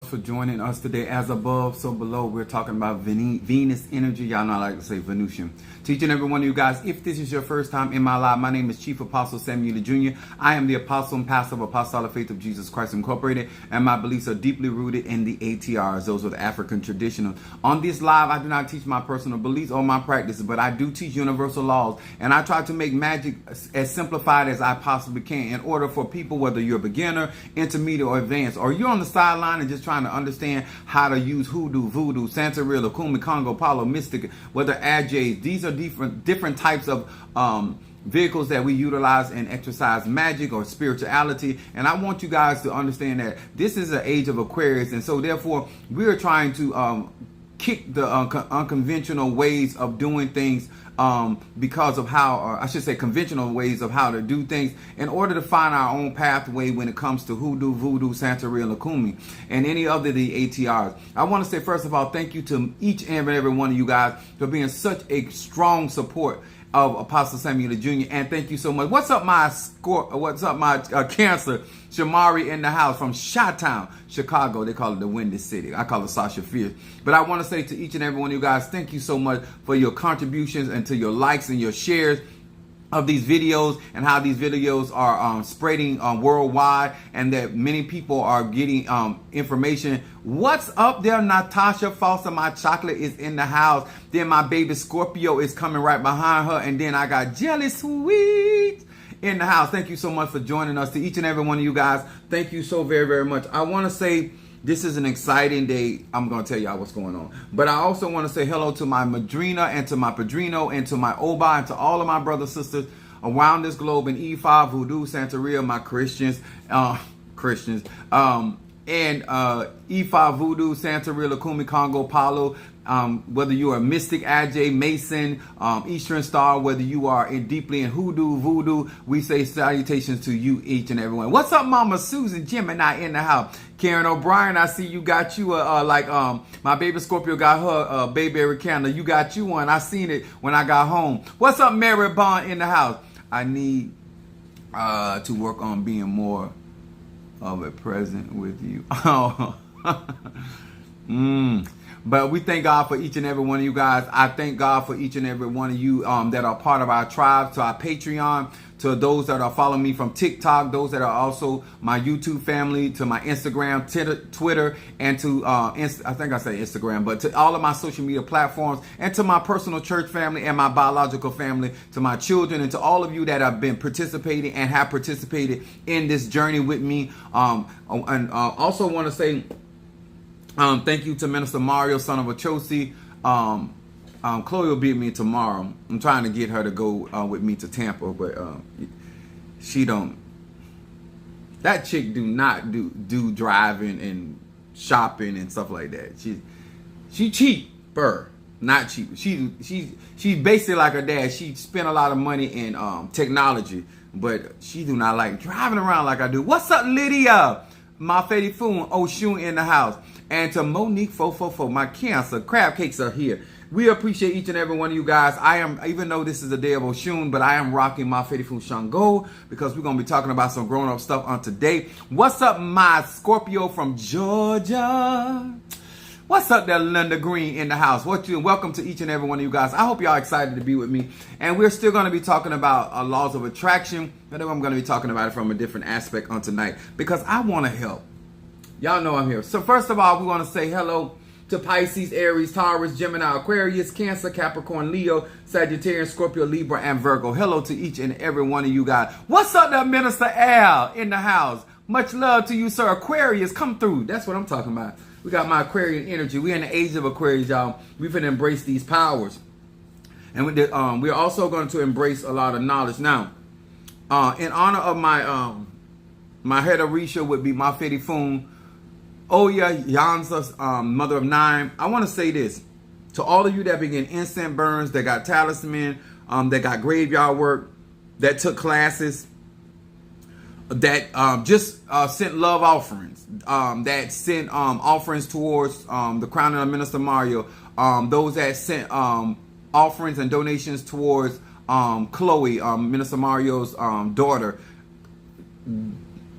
for joining us today. As above, so below. We're talking about Venus energy. Y'all know I like to say Venusian. To each and every one of you guys, if this is your first time in my life, my name is Chief Apostle Samuel Jr. I am the apostle and pastor of Apostolic Faith of Jesus Christ Incorporated, and my beliefs are deeply rooted in the ATRs. Those are the African traditional. On this live, I do not teach my personal beliefs or my practices, but I do teach universal laws, and I try to make magic as simplified as I possibly can in order for people, whether you're a beginner, intermediate, or advanced, or you're on the sideline and just trying to understand how to use hoodoo, voodoo, Santeria, Kumi, Congo, Palo, Mystic, whether Ajay. These are different types of vehicles that we utilize and exercise magic or spirituality. And I want you guys to understand that this is an age of Aquarius, and so therefore we are trying to kick the unconventional ways of doing things because of how, or I should say conventional ways of how to do things in order to find our own pathway when it comes to hoodoo, voodoo, Santeria, Lakumi, and any other of the ATRs. I want to say, first of all, thank you to each and every one of you guys for being such a strong support of Apostle Samuel Jr. And thank you so much. What's up, my Cancer? Shamari in the house from Chi-Town, Chicago. They call it the Windy City. I call it Sasha Fierce. But I want to say to each and every one of you guys, thank you so much for your contributions and to your likes and your shares of these videos, and how these videos are spreading worldwide, and that many people are getting information. What's up there? Natasha Foster, my chocolate, is in the house. Then my baby Scorpio is coming right behind her, and then I got Jelly Sweet in the house. Thank you so much for joining us. To each and every one of you guys, thank you so very, very much. I want to say this is an exciting day. I'm going to tell y'all what's going on. But I also want to say hello to my Madrina and to my Padrino and to my Oba and to all of my brothers, sisters around this globe in E5, Voodoo, Santeria, my Christians, and E5, Voodoo, Santeria, Lakumi, Congo, Palo, whether you are a Mystic, Ajay, Mason, Eastern Star, whether you are deeply in hoodoo, voodoo, we say salutations to you, each and every one. What's up, Mama Susan Gemini in the house? Karen O'Brien, I see you got you my baby Scorpio got her baby candle. You got you one. I seen it when I got home. What's up, Mary Bond in the house? I need to work on being more of a present with you. But we thank God for each and every one of you guys. I thank God for each and every one of you that are part of our tribe, to our Patreon, to those that are following me from TikTok, those that are also my YouTube family, to my Instagram, Twitter, and to, I think I say Instagram, but to all of my social media platforms, and to my personal church family and my biological family, to my children, and to all of you that have been participating and have participated in this journey with me. Also want to say thank you to Minister Mario, son of Achosi. Chloe will beat me tomorrow. I'm trying to get her to go with me to Tampa, but she don't. That chick do not do driving and shopping and stuff like that. She cheaper, not cheap. She's basically like her dad. She spent a lot of money in technology, but she do not like driving around like I do. What's up, Lydia? My Fetty Foon Oshun in the house. And to Monique 444, my Cancer, crab cakes are here. We appreciate each and every one of you guys. I am, even though this is a day of Oshun, but I am rocking my Fetty Foon Shango, because we're going to be talking about some grown-up stuff on today. What's up, my Scorpio from Georgia? What's up there, Linda Green in the house? Welcome to each and every one of you guys. I hope y'all excited to be with me. And we're still going to be talking about laws of attraction, but I'm going to be talking about it from a different aspect on tonight, because I want to help. Y'all know I'm here. So first of all, we want to say hello to Pisces, Aries, Taurus, Gemini, Aquarius, Cancer, Capricorn, Leo, Sagittarius, Scorpio, Libra, and Virgo. Hello to each and every one of you guys. What's up there, Minister Al in the house? Much love to you, sir. Aquarius, come through. That's what I'm talking about. We got my Aquarian energy. We're in the age of Aquarius, y'all. We've been embrace these powers. And we're also going to embrace a lot of knowledge. Now, in honor of my head of Risha would be my Fetty Foon, Oya Yansa's mother of 9. I want to say this to all of you that begin incense burns, that got talisman, that got graveyard work, that took classes, that just sent love offerings, that sent offerings towards the crowning of Minister Mario, those that sent offerings and donations towards Chloe, Minister Mario's daughter.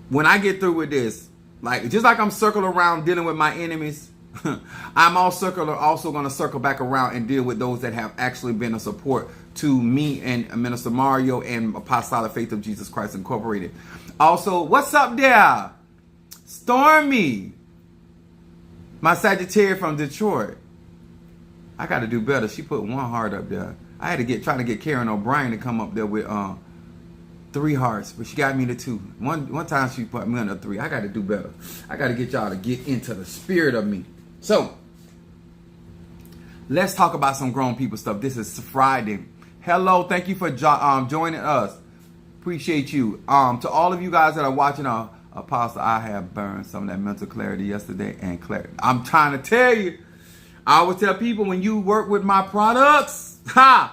When I get through with this, Like, just like I'm circling around dealing with my enemies, I'm also going to circle back around and deal with those that have actually been a support to me and Minister Mario and Apostolic Faith of Jesus Christ Incorporated. Also, what's up there? Stormy, my Sagittarius from Detroit. I got to do better. She put one heart up there. I had to try to get Karen O'Brien to come up there with 3 hearts, but she got me to 2. One time she put me on a 3. I got to do better. I got to get y'all to get into the spirit of me. So, let's talk about some grown people stuff. This is Friday. Hello, thank you for joining us. Appreciate you. To all of you guys that are watching, Apostle, I have burned some of that mental clarity yesterday and clarity. I'm trying to tell you. I always tell people, when you work with my products, I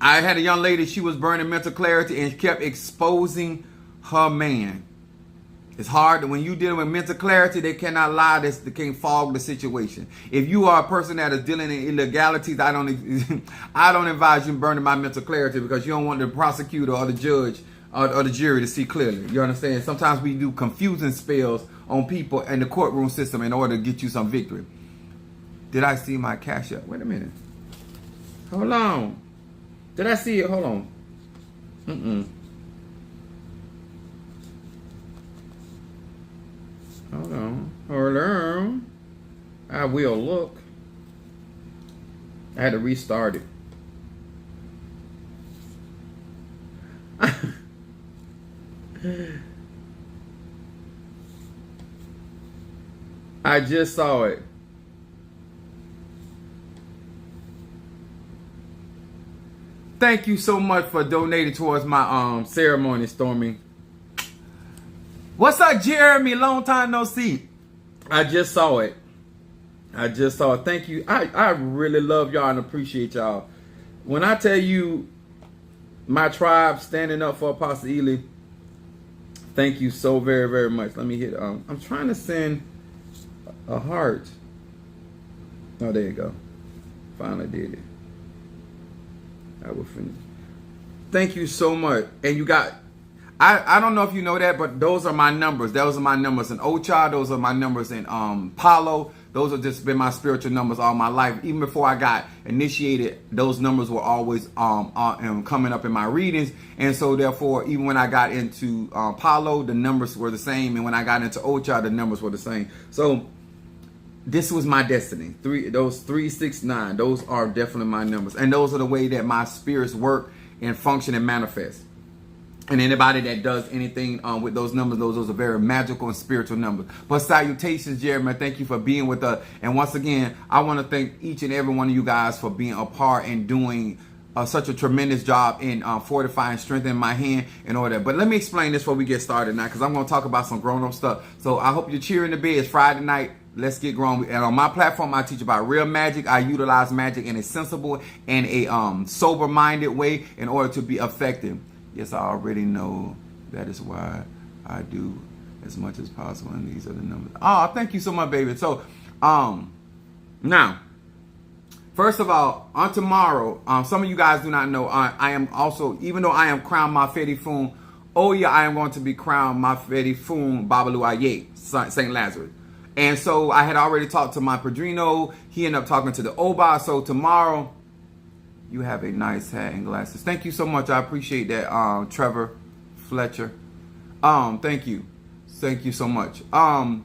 had a young lady, she was burning mental clarity and kept exposing her man. It's hard when you dealing with mental clarity, they cannot lie, they can't fog the situation. If you are a person that is dealing in illegalities, I don't advise you burning my mental clarity, because you don't want the prosecutor or the judge or the jury to see clearly. You understand? Sometimes we do confusing spells on people in the courtroom system in order to get you some victory. Did I see my cash up? Wait a minute. Hold on. Did I see it? Hold on. Hold on. Hold on. I will look. I had to restart it. I just saw it. Thank you so much for donating towards my ceremony, Stormy. What's up, Jeremy? Long time no see. I just saw it. Thank you. I really love y'all and appreciate y'all. When I tell you my tribe standing up for Apostle Ely, thank you so very, very much. Let me hit. I'm trying to send a heart. Oh, there you go. Finally did it. I will finish. Thank you so much. And you got, I don't know if you know that, but those are my numbers. Those are my numbers in Ocha. Those are my numbers in Palo. Those have just been my spiritual numbers all my life. Even before I got initiated, those numbers were always coming up in my readings. And so therefore, even when I got into Palo, the numbers were the same. And when I got into Ocha, the numbers were the same. So this was my destiny. Those 3, 6, 9. Those are definitely my numbers, and those are the way that my spirits work and function and manifest. And anybody that does anything with those numbers, those are very magical and spiritual numbers. But salutations, Jeremy. Thank you for being with us. And once again, I want to thank each and every one of you guys for being a part and doing such a tremendous job in fortifying, strengthening my hand and all that. But let me explain this before we get started now, because I'm going to talk about some grown-up stuff. So I hope you're cheering the bed. It's Friday night. Let's get grown. And on my platform, I teach about real magic. I utilize magic in a sensible and a sober-minded way in order to be effective. Yes, I already know. That is why I do as much as possible. And these are the numbers. Oh, thank you so much, baby. So, now, first of all, on tomorrow, some of you guys do not know, I am also, even though I am crowned Mafedi Fun, oh yeah, I am going to be crowned Mafedi Fun Babalu Aye, St. Lazarus. And so I had already talked to my Padrino. He ended up talking to the Oba. So tomorrow, you have a nice hat and glasses. Thank you so much. I appreciate that, Trevor Fletcher. Thank you. Thank you so much. And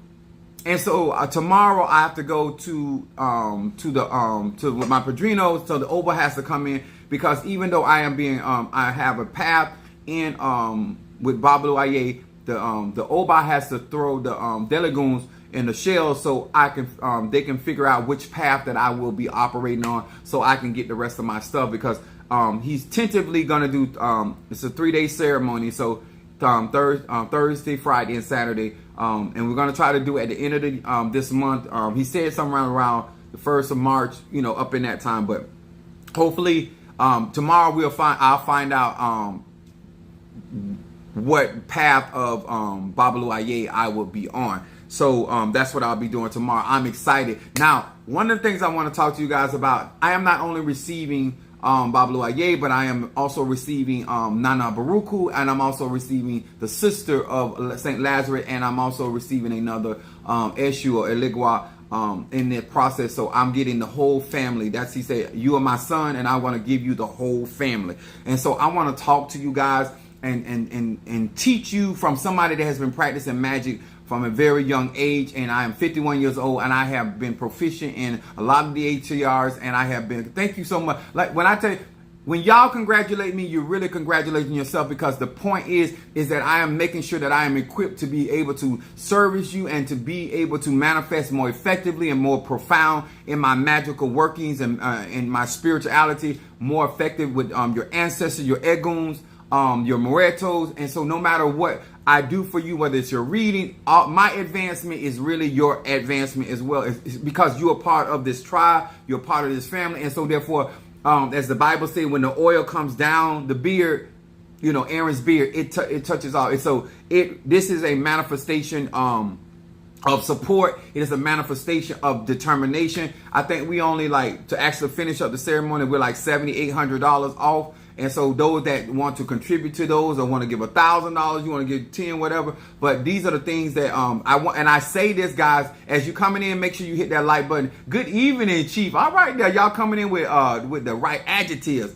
so tomorrow I have to go to my Padrino. So the Oba has to come in, because even though I am being I have a path in with Babalu Aye, the Oba has to throw the Delegoons in the shell, so I can they can figure out which path that I will be operating on, so I can get the rest of my stuff, because he's tentatively gonna do it's a 3-day ceremony, so Thursday, Friday, and Saturday, and we're gonna try to do it at the end of the this month. He said something around the 1st of March, up in that time, but hopefully tomorrow I'll find out what path of Babalu Aye I will be on. So that's what I'll be doing tomorrow. I'm excited. Now, one of the things I want to talk to you guys about, I am not only receiving Bablu Aye, but I am also receiving Nana Baruku, and I'm also receiving the sister of Saint Lazarus, and I'm also receiving another Eshu or Eligwa in the process. So I'm getting the whole family. That's, he said, you are my son, and I want to give you the whole family. And so I want to talk to you guys and teach you from somebody that has been practicing magic from a very young age. And I am 51 years old, and I have been proficient in a lot of the HCRs, and I have been, thank you so much. Like when I tell you, when y'all congratulate me, you're really congratulating yourself, because the point is that I am making sure that I am equipped to be able to service you and to be able to manifest more effectively and more profound in my magical workings and in my spirituality, more effective with your ancestors, your eguns, your moretos. And so no matter what I do for you, whether it's your reading, my advancement is really your advancement as well. It's because you're a part of this tribe, you're a part of this family. And so therefore, as the Bible says, when the oil comes down the beard, you know, Aaron's beard, it touches all. And so this is a manifestation of support. It is a manifestation of determination. I think we only, like, to actually finish up the ceremony, we're like $7,800 off. And so those that want to contribute to those, or want to give $1,000, you want to give 10, whatever. But these are the things that I want. And I say this, guys, as you coming in, make sure you hit that like button. Good evening, Chief. All right, there, y'all coming in with the right adjectives.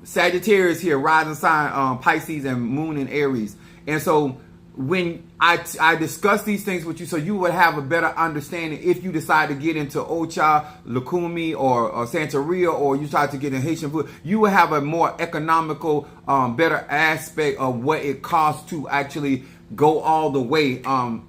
Sagittarius here, rising sign, Pisces, and Moon in Aries. And so when I discuss these things with you, so you would have a better understanding if you decide to get into Ocha, Lukumi, or Santeria, or you try to get in Haitian food, you will have a more economical, better aspect of what it costs to actually go all the way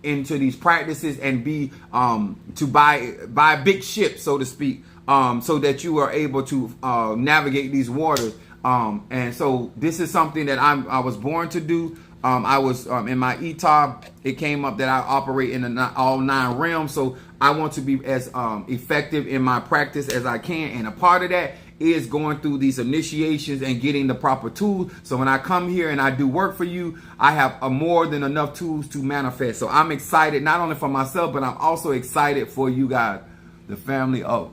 into these practices and be to buy big ships, so to speak, so that you are able to navigate these waters. And so this is something that I was born to do. I was in my ETOB, it came up that I operate in all 9 realms. So I want to be as effective in my practice as I can. And a part of that is going through these initiations and getting the proper tools. So when I come here and I do work for you, I have more than enough tools to manifest. So I'm excited, not only for myself, but I'm also excited for you guys, the family of,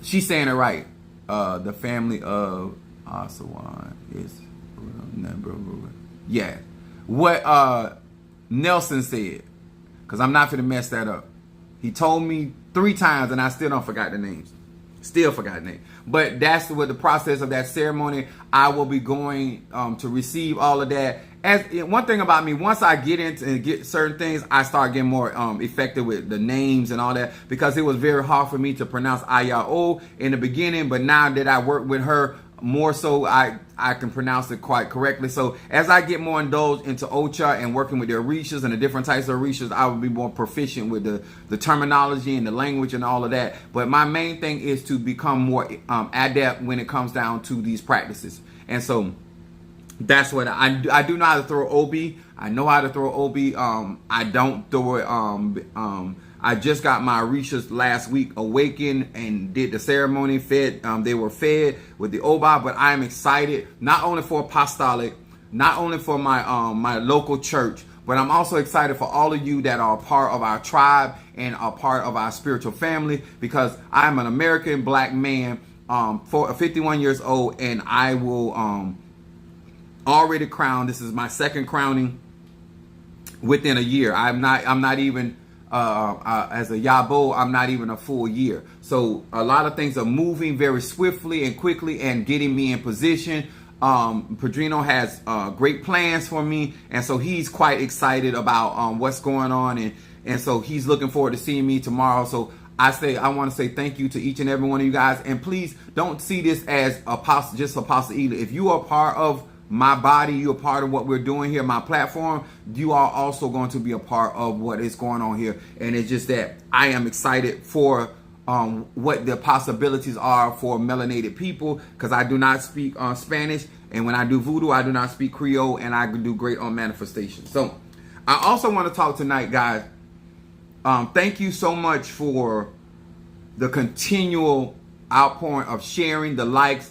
she's saying it right. The family of Asawan is, yeah, what Nelson said, because I'm not going to mess that up. He told me 3 times and I still don't forgot the names. Still forgot the name. But that's what the process of that ceremony. I will be going to receive all of that. As one thing about me, once I get into and get certain things, I start getting more effective with the names and all that, because it was very hard for me to pronounce Ayao in the beginning. But now that I work with her more, so I can pronounce it quite correctly. So as I get more indulged into Ocha and working with the Orishas and the different types of Orishas, I will be more proficient with the terminology and the language and all of that. But my main thing is to become more adept when it comes down to these practices. And so that's what I do know how to throw Obi. I know how to throw Obi. I don't throw it. I just got my Orishas last week awakened and did the ceremony, fed. They were fed with the Oba, but I am excited not only for apostolic, not only for my my local church, but I'm also excited for all of you that are a part of our tribe and are part of our spiritual family, because I'm an American black man, 51 years old, and I will already crowned. This is my 2nd crowning within a year. I'm not even as a Yabo, I'm not even a full year. So a lot of things are moving very swiftly and quickly and getting me in position. Padrino has great plans for me, and so he's quite excited about what's going on, and so he's looking forward to seeing me tomorrow. So I want to say thank you to each and every one of you guys, and please don't see this as just Apostle Ely. If you are part of my body, you're a part of what we're doing here, my platform, you are also going to be a part of what is going on here. And it's just that I am excited for what the possibilities are for melanated people, because I do not speak Spanish, and when I do voodoo, I do not speak Creole, and I can do great on manifestation. So I also want to talk tonight, guys. Thank you so much for the continual outpouring of sharing, the likes,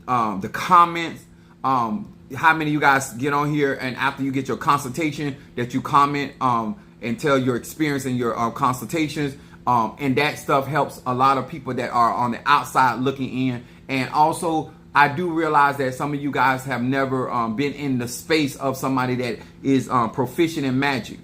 the comments. How many of you guys get on here and after you get your consultation that you comment and tell your experience in your consultations? And that stuff helps a lot of people that are on the outside looking in. And also, I do realize that some of you guys have never been in the space of somebody that is proficient in magic.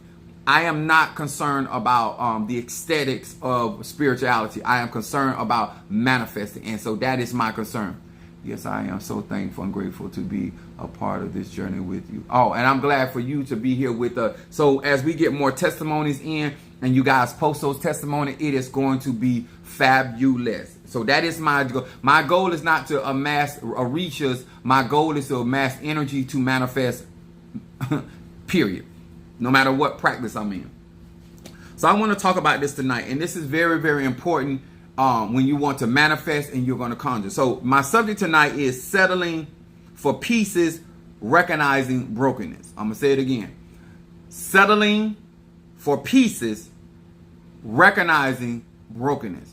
I am not concerned about the aesthetics of spirituality. I am concerned about manifesting. And so that is my concern. Yes, I am so thankful and grateful to be a part of this journey with you. Oh, and I'm glad for you to be here with us. So as we get more testimonies in and you guys post those testimonies, it is going to be fabulous. So that is my goal. My goal is not to amass reaches. My goal is to amass energy to manifest, period. No matter what practice I'm in. So I want to talk about this tonight. And this is very, very important when you want to manifest and you're going to conjure. So my subject tonight is settling for pieces, recognizing brokenness. I'm going to say it again. Settling for pieces, recognizing brokenness.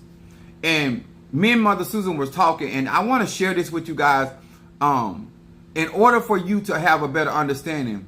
And me and Mother Susan was talking, and I want to share this with you guys. In order for you to have a better understanding,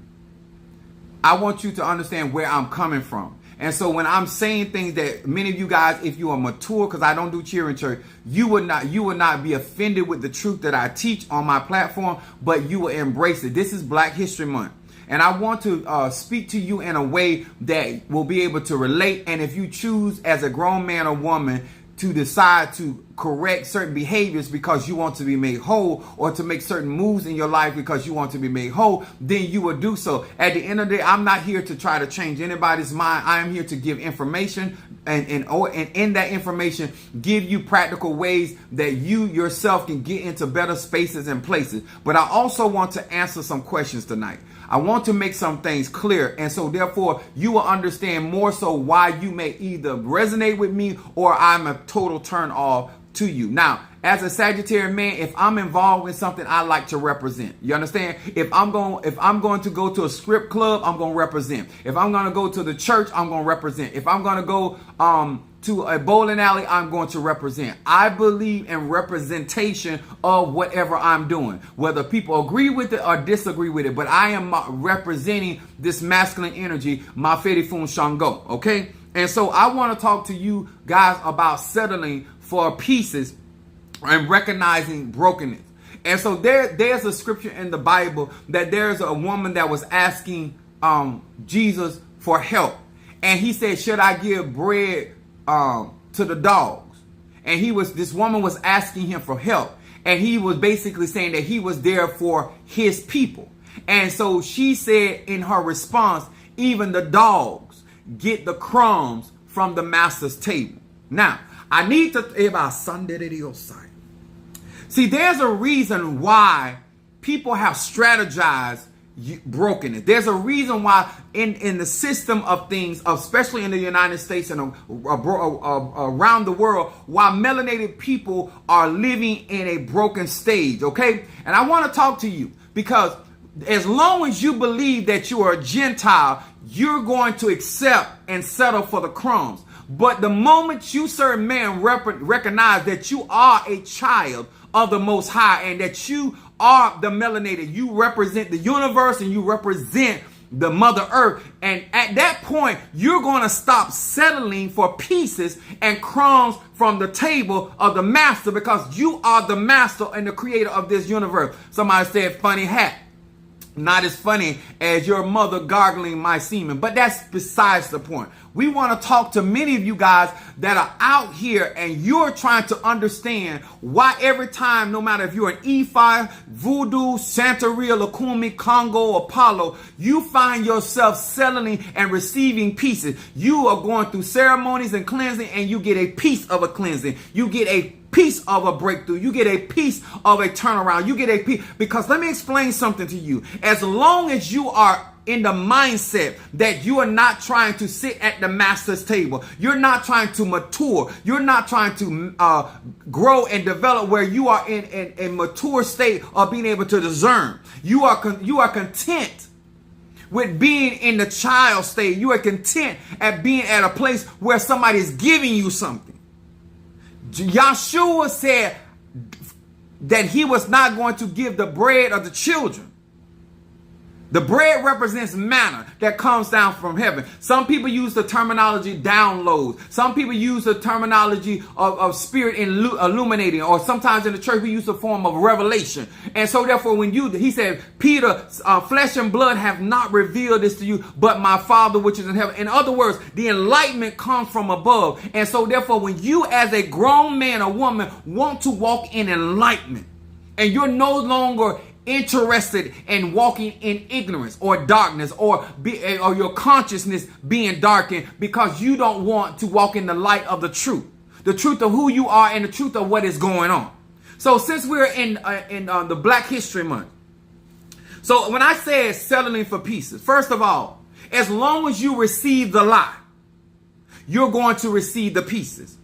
I want you to understand where I'm coming from. And so when I'm saying things that many of you guys, if you are mature, because I don't do cheering church, you would not be offended with the truth that I teach on my platform, but you will embrace it. This is Black History Month. And I want to speak to you in a way that will be able to relate. And if you choose as a grown man or woman to decide to correct certain behaviors because you want to be made whole, or to make certain moves in your life because you want to be made whole, then you will do so. At the end of the day, I'm not here to try to change anybody's mind. I am here to give information and in that information, give you practical ways that you yourself can get into better spaces and places. But I also want to answer some questions tonight. I want to make some things clear. And so therefore, you will understand more so why you may either resonate with me or I'm a total turn off to you. Now, as a Sagittarius man, if I'm involved in something, I like to represent. You understand? If I'm going to go to a strip club, I'm going to represent. If I'm going to go to the church, I'm going to represent. If I'm going to go to a bowling alley, I'm going to represent. I believe in representation of whatever I'm doing, whether people agree with it or disagree with it. But I am representing this masculine energy, my Fedi Fun Shango. Okay? And so I want to talk to you guys about settling for pieces and recognizing brokenness. And so there's a scripture in the Bible that there's a woman that was asking Jesus for help. And he said, should I give bread to the dogs? And this woman was asking him for help. And he was basically saying that he was there for his people. And so she said in her response, even the dogs get the crumbs from the master's table. Now, I need to see, there's a reason why people have strategized brokenness. There's a reason why in the system of things, especially in the United States and around the world, why melanated people are living in a broken stage, okay? And I want to talk to you because as long as you believe that you are a Gentile, you're going to accept and settle for the crumbs. But the moment you, certain man, recognize that you are a child of the Most High and that you are the melanated, you represent the universe and you represent the Mother Earth. And at that point, you're going to stop settling for pieces and crumbs from the table of the master, because you are the master and the creator of this universe. Somebody said funny hat. Not as funny as your mother gargling my semen, but that's besides the point. We want to talk to many of you guys that are out here and you're trying to understand why every time, no matter if you're an Ifa, Voodoo, Santeria, Lukumi, Congo, Apollo, you find yourself settling and receiving pieces. You are going through ceremonies and cleansing and you get a piece of a cleansing. You get a piece of a breakthrough. You get a piece of a turnaround. You get a piece. Because let me explain something to you. As long as you are in the mindset that you are not trying to sit at the master's table, you're not trying to mature, you're not trying to grow and develop where you are in a mature state of being able to discern. You are content with being in the child state. You are content at being at a place where somebody is giving you something. Yahshua said that he was not going to give the bread of the children. The bread represents manna that comes down from heaven. Some people use the terminology downloads. Some people use the terminology of spirit illuminating, or sometimes in the church we use the form of revelation. And so therefore he said, Peter, flesh and blood have not revealed this to you, but my Father which is in heaven. In other words, the enlightenment comes from above. And so therefore when you as a grown man or woman want to walk in enlightenment, and you're no longer interested in walking in ignorance or darkness, or your consciousness being darkened because you don't want to walk in the light of the truth of who you are and the truth of what is going on. So since we're in the Black History Month, so when I say settling for pieces, first of all, as long as you receive the lie, you're going to receive the pieces.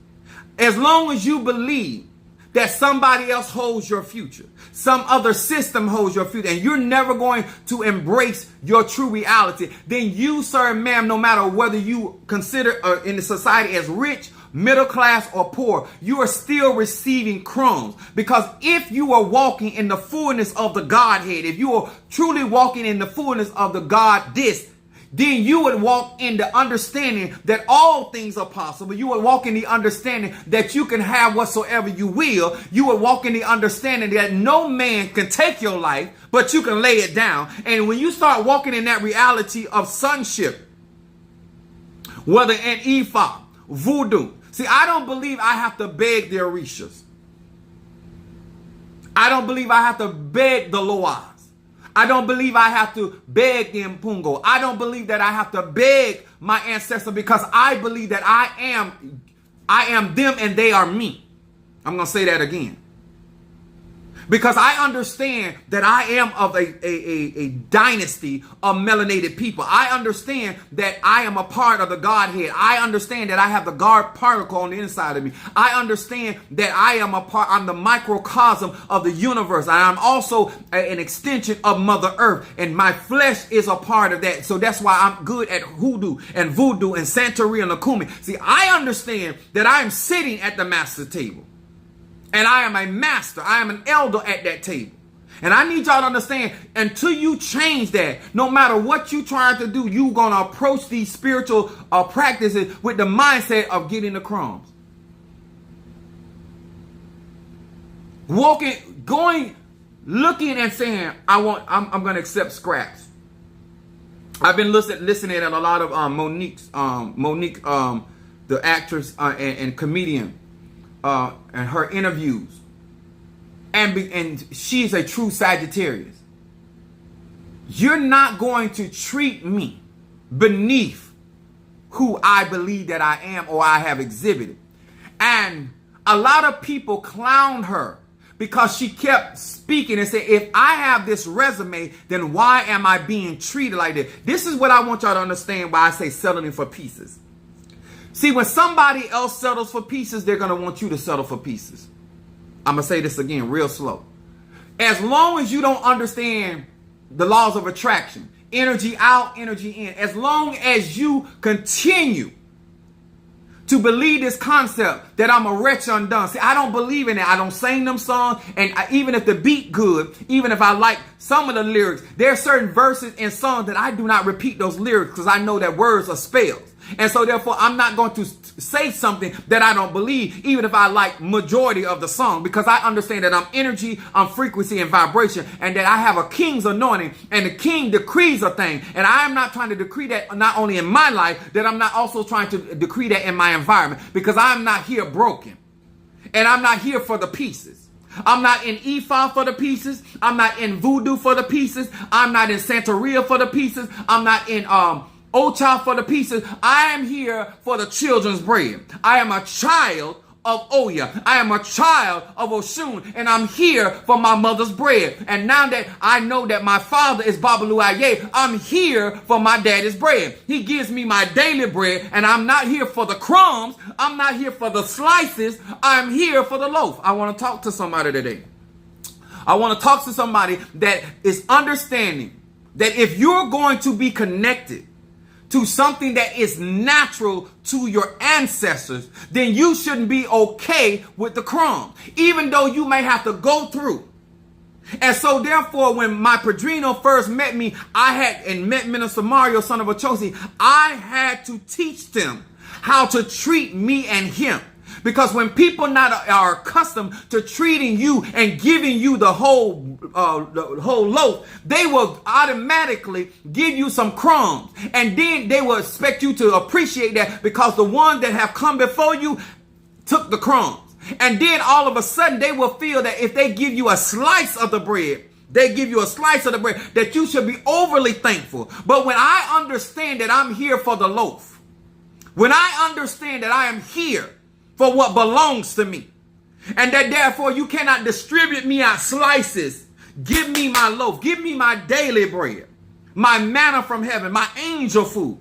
As long as you believe that somebody else holds your future, some other system holds your future, and you're never going to embrace your true reality, then you, sir and ma'am, no matter whether you consider in the society as rich, middle class, or poor, you are still receiving crumbs. Because if you are walking in the fullness of the Godhead, if you are truly walking in the fullness of the Goddess, then you would walk in the understanding that all things are possible. You would walk in the understanding that you can have whatsoever you will. You would walk in the understanding that no man can take your life, but you can lay it down. And when you start walking in that reality of sonship, whether in Ifa, voodoo, see, I don't believe I have to beg the Orishas. I don't believe I have to beg the Loas. I don't believe I have to beg the Mpungo. I don't believe that I have to beg my ancestor, because I believe that I am them and they are me. I'm going to say that again. Because I understand that I am of a dynasty of melanated people. I understand that I am a part of the Godhead. I understand that I have the God particle on the inside of me. I understand that I'm the microcosm of the universe. I am also an extension of Mother Earth, and my flesh is a part of that. So that's why I'm good at hoodoo and voodoo and Santeria and Lakumi. See, I understand that I am sitting at the master table. And I am a master. I am an elder at that table. And I need y'all to understand, until you change that, no matter what you trying to do, you're going to approach these spiritual practices with the mindset of getting the crumbs. Looking and saying, I'm going to accept scraps. I've been listening at a lot of Monique, the actress and comedian, and her interviews, and she's a true Sagittarius. You're not going to treat me beneath who I believe that I am or I have exhibited. And a lot of people clowned her because she kept speaking and said, if I have this resume, then why am I being treated like this? This is what I want y'all to understand why I say settling for pieces. See, when somebody else settles for pieces, they're going to want you to settle for pieces. I'm going to say this again real slow. As long as you don't understand the laws of attraction, energy out, energy in, as long as you continue to believe this concept that I'm a wretch undone. See, I don't believe in it. I don't sing them songs. And even if the beat good, even if I like some of the lyrics, there are certain verses in songs that I do not repeat those lyrics because I know that words are spells. And so therefore, I'm not going to say something that I don't believe, even if I like majority of the song, because I understand that I'm energy, I'm frequency and vibration, and that I have a king's anointing, and the king decrees a thing. And I am not trying to decree that not only in my life, that I'm not also trying to decree that in my environment, because I'm not here broken. And I'm not here for the pieces. I'm not in Ifa for the pieces. I'm not in voodoo for the pieces. I'm not in Santeria for the pieces. I'm not in Ocha for the pieces. I am here for the children's bread. I am a child of Oya. I am a child of Oshun, and I'm here for my mother's bread. And now that I know that my father is Babalu Aye, I'm here for my daddy's bread. He gives me my daily bread, and I'm not here for the crumbs. I'm not here for the slices. I'm here for the loaf. I want to talk to somebody today. I want to talk to somebody that is understanding that if you're going to be connected to something that is natural to your ancestors, then you shouldn't be okay with the crumbs. Even though you may have to go through And so therefore, when my padrino first met me, met Minister Mario, son of Ochosi, I had to teach them how to treat me and him. Because when people are accustomed to treating you and giving you the whole loaf, they will automatically give you some crumbs. And then they will expect you to appreciate that because the ones that have come before you took the crumbs. And then all of a sudden they will feel that if they give you a slice of the bread, that you should be overly thankful. But when I understand that I'm here for the loaf, when I understand that I am here for what belongs to me, and that therefore you cannot distribute me out slices, give me my loaf, give me my daily bread, my manna from heaven, my angel food,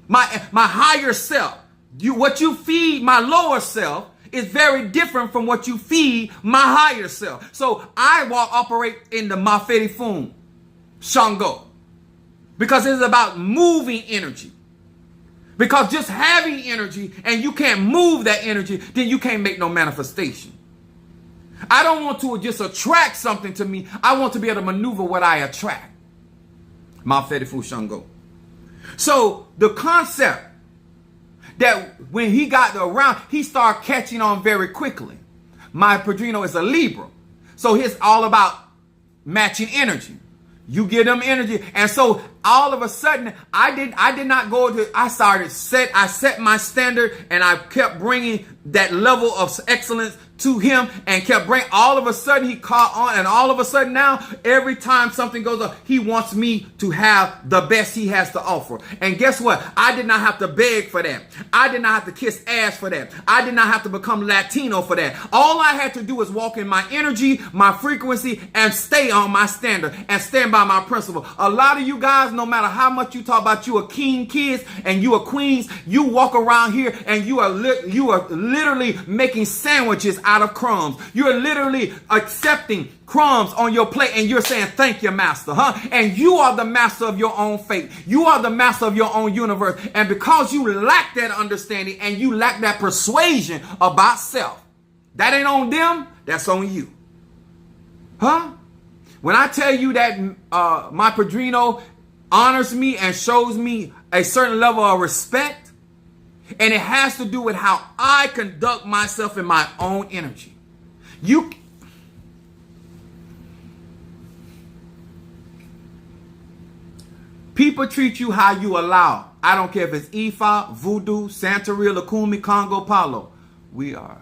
my higher self. What you feed my lower self is very different from what you feed my higher self. So I operate in the Maferi Fun Shango, because it's about moving energy. Because just having energy and you can't move that energy, then you can't make no manifestation. I don't want to just attract something to me. I want to be able to maneuver what I attract. Maferi Fun Shango. So the concept that when he got around, he started catching on very quickly. My padrino is a Libra. So it's all about matching energy. You give them energy. And so all of a sudden, I did not go to, I set my standard, and I kept bringing that level of excellence to him and kept bringing, all of a sudden he caught on, and all of a sudden now, every time something goes up, he wants me to have the best he has to offer. And guess what? I did not have to beg for that. I did not have to kiss ass for that. I did not have to become Latino for that. All I had to do was walk in my energy, my frequency, and stay on my standard and stand by my principle. A lot of you guys, no matter how much you talk about you are king kids and you are queens, you walk around here and you are literally making sandwiches out of crumbs. You're literally accepting crumbs on your plate and you're saying, thank you, master, huh? And you are the master of your own fate. You are the master of your own universe. And because you lack that understanding and you lack that persuasion about self, that ain't on them, that's on you. Huh? When I tell you that my padrino honors me and shows me a certain level of respect, and it has to do with how I conduct myself in my own energy. People treat you how you allow. I don't care if it's Ifa, Voodoo, Santeria, Lukumi, Congo, Palo. We are.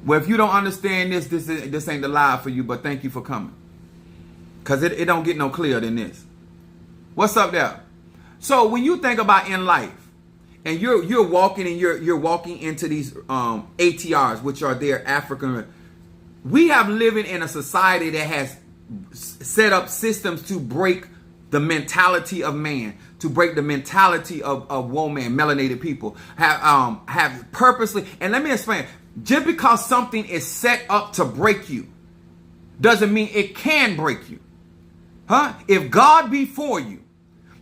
Well, if you don't understand this ain't the lie for you, but thank you for coming. Because it don't get no clearer than this. What's up there? So when you think about in life, and you're walking and you're walking into these ATRs, which are their African, we have living in a society that has set up systems to break the mentality of man, to break the mentality of woman, melanated people, have purposely, and let me explain, just because something is set up to break you, doesn't mean it can break you. Huh? If God be for you,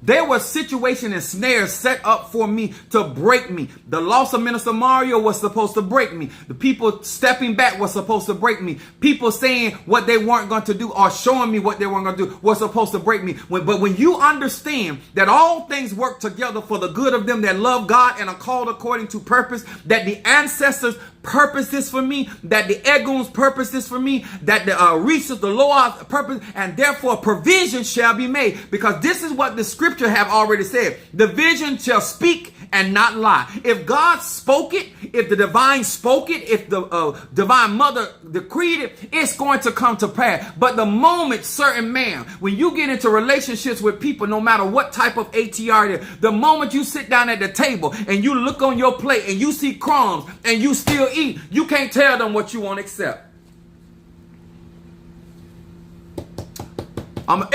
there was situations and snares set up for me to break me. The loss of Minister Mario was supposed to break me. The people stepping back was supposed to break me. People saying what they weren't going to do or showing me what they weren't going to do was supposed to break me. But when you understand that all things work together for the good of them that love God and are called according to purpose, that the ancestors' purpose is for me, that the Egun's purpose is for me, that the reaches the Lord's purpose, and therefore provision shall be made. Because this is what the scripture have already said. The vision shall speak and not lie. If God spoke it, if the divine spoke it, if the divine mother decreed it, it's going to come to pass. But the moment certain man, when you get into relationships with people, no matter what type of ATR it is, the moment you sit down at the table and you look on your plate and you see crumbs and you still eat, you can't tell them what you won't accept. No. We're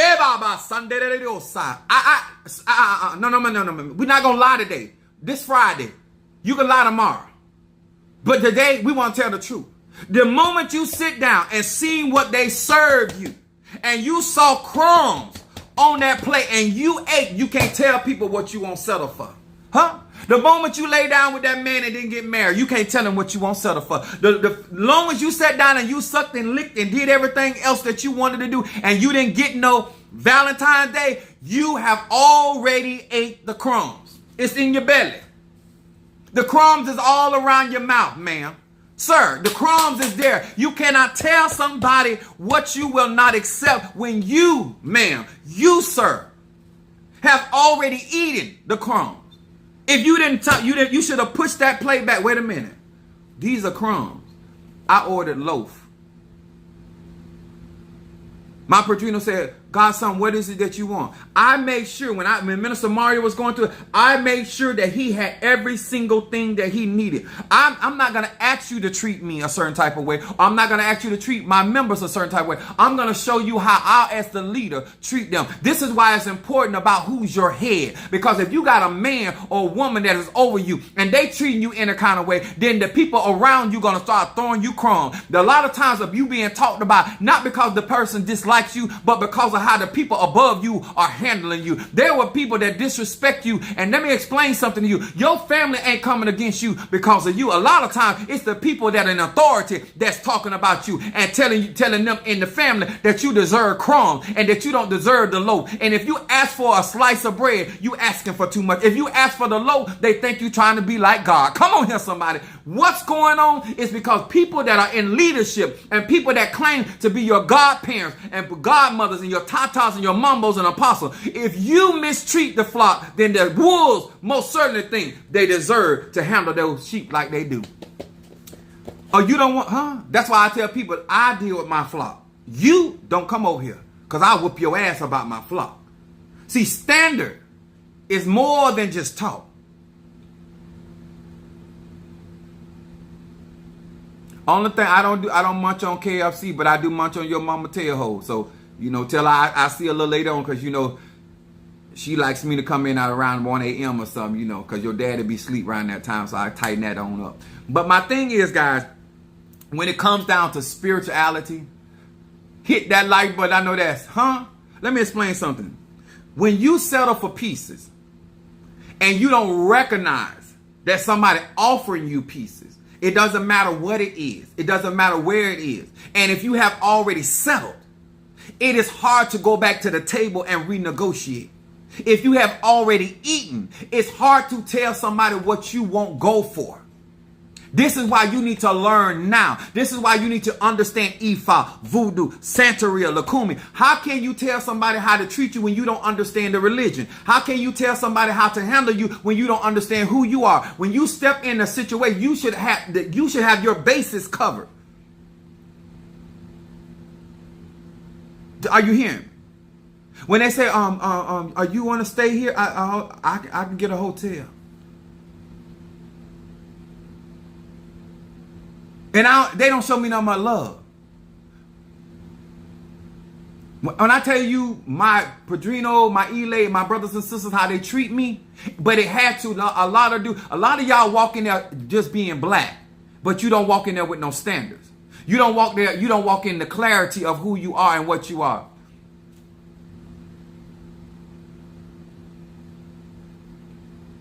not gonna lie today. This Friday, you can lie tomorrow, but today we want to tell the truth. The moment you sit down and see what they serve you, and you saw crumbs on that plate and you ate, you can't tell people what you won't settle for, huh? The moment you lay down with that man and didn't get married, you can't tell him what you won't settle for. The long as you sat down and you sucked and licked and did everything else that you wanted to do and you didn't get no Valentine's Day, you have already ate the crumbs. It's in your belly. The crumbs is all around your mouth, ma'am. Sir, the crumbs is there. You cannot tell somebody what you will not accept when you, ma'am, you, sir, have already eaten the crumbs. If you didn't, you should have pushed that plate back. Wait a minute. These are crumbs. I ordered loaf. My Padrino said, Godson, what is it that you want? I made sure when Minister Mario was going through it, I made sure that he had every single thing that he needed. I'm not going to ask you to treat me a certain type of way. I'm not going to ask you to treat my members a certain type of way. I'm going to show you how I, as the leader, treat them. This is why it's important about who's your head. Because if you got a man or a woman that is over you and they treating you in a kind of way, then the people around you going to start throwing you crumbs. A lot of times of you being talked about, not because the person dislikes you, but because of how the people above you are handling you. There were people that disrespect you. And let me explain something to you. Your family ain't coming against you because of you. A lot of times it's the people that are in authority that's talking about you and telling them in the family that you deserve crumbs and that you don't deserve the loaf. And if you ask for a slice of bread, you asking for too much. If you ask for the loaf, they think you trying to be like God. Come on here, somebody. What's going on is because people that are in leadership and people that claim to be your godparents and godmothers and your tatas and your mambos and apostles, if you mistreat the flock, then the wolves most certainly think they deserve to handle those sheep like they do. Oh, you don't want, huh? That's why I tell people I deal with my flock. You don't come over here because I'll whoop your ass about my flock. See, standard is more than just talk. Only thing I don't munch on KFC, but I do munch on your mama tail hole. So, till I see a little later on, because, she likes me to come in at around 1 a.m. or something, because your dad'd be asleep around that time. So I tighten that on up. But my thing is, guys, when it comes down to spirituality, hit that like button. I know that's, Let me explain something. When you settle for pieces and you don't recognize that somebody offering you pieces, it doesn't matter what it is. It doesn't matter where it is. And if you have already settled, it is hard to go back to the table and renegotiate. If you have already eaten, it's hard to tell somebody what you won't go for. This is why you need to learn now. This is why you need to understand Ifa, Voodoo, Santeria, Lakumi. How can you tell somebody how to treat you when you don't understand the religion? How can you tell somebody how to handle you when you don't understand who you are? When you step in a situation, you should have your bases covered. Are you hearing me? When they say, are you want to stay here? I can get a hotel. And they don't show me no more love. When I tell you my Padrino, my Elay, my brothers and sisters, how they treat me, but it had to, a lot of y'all walk in there just being black, but you don't walk in there with no standards. You don't walk in the clarity of who you are and what you are.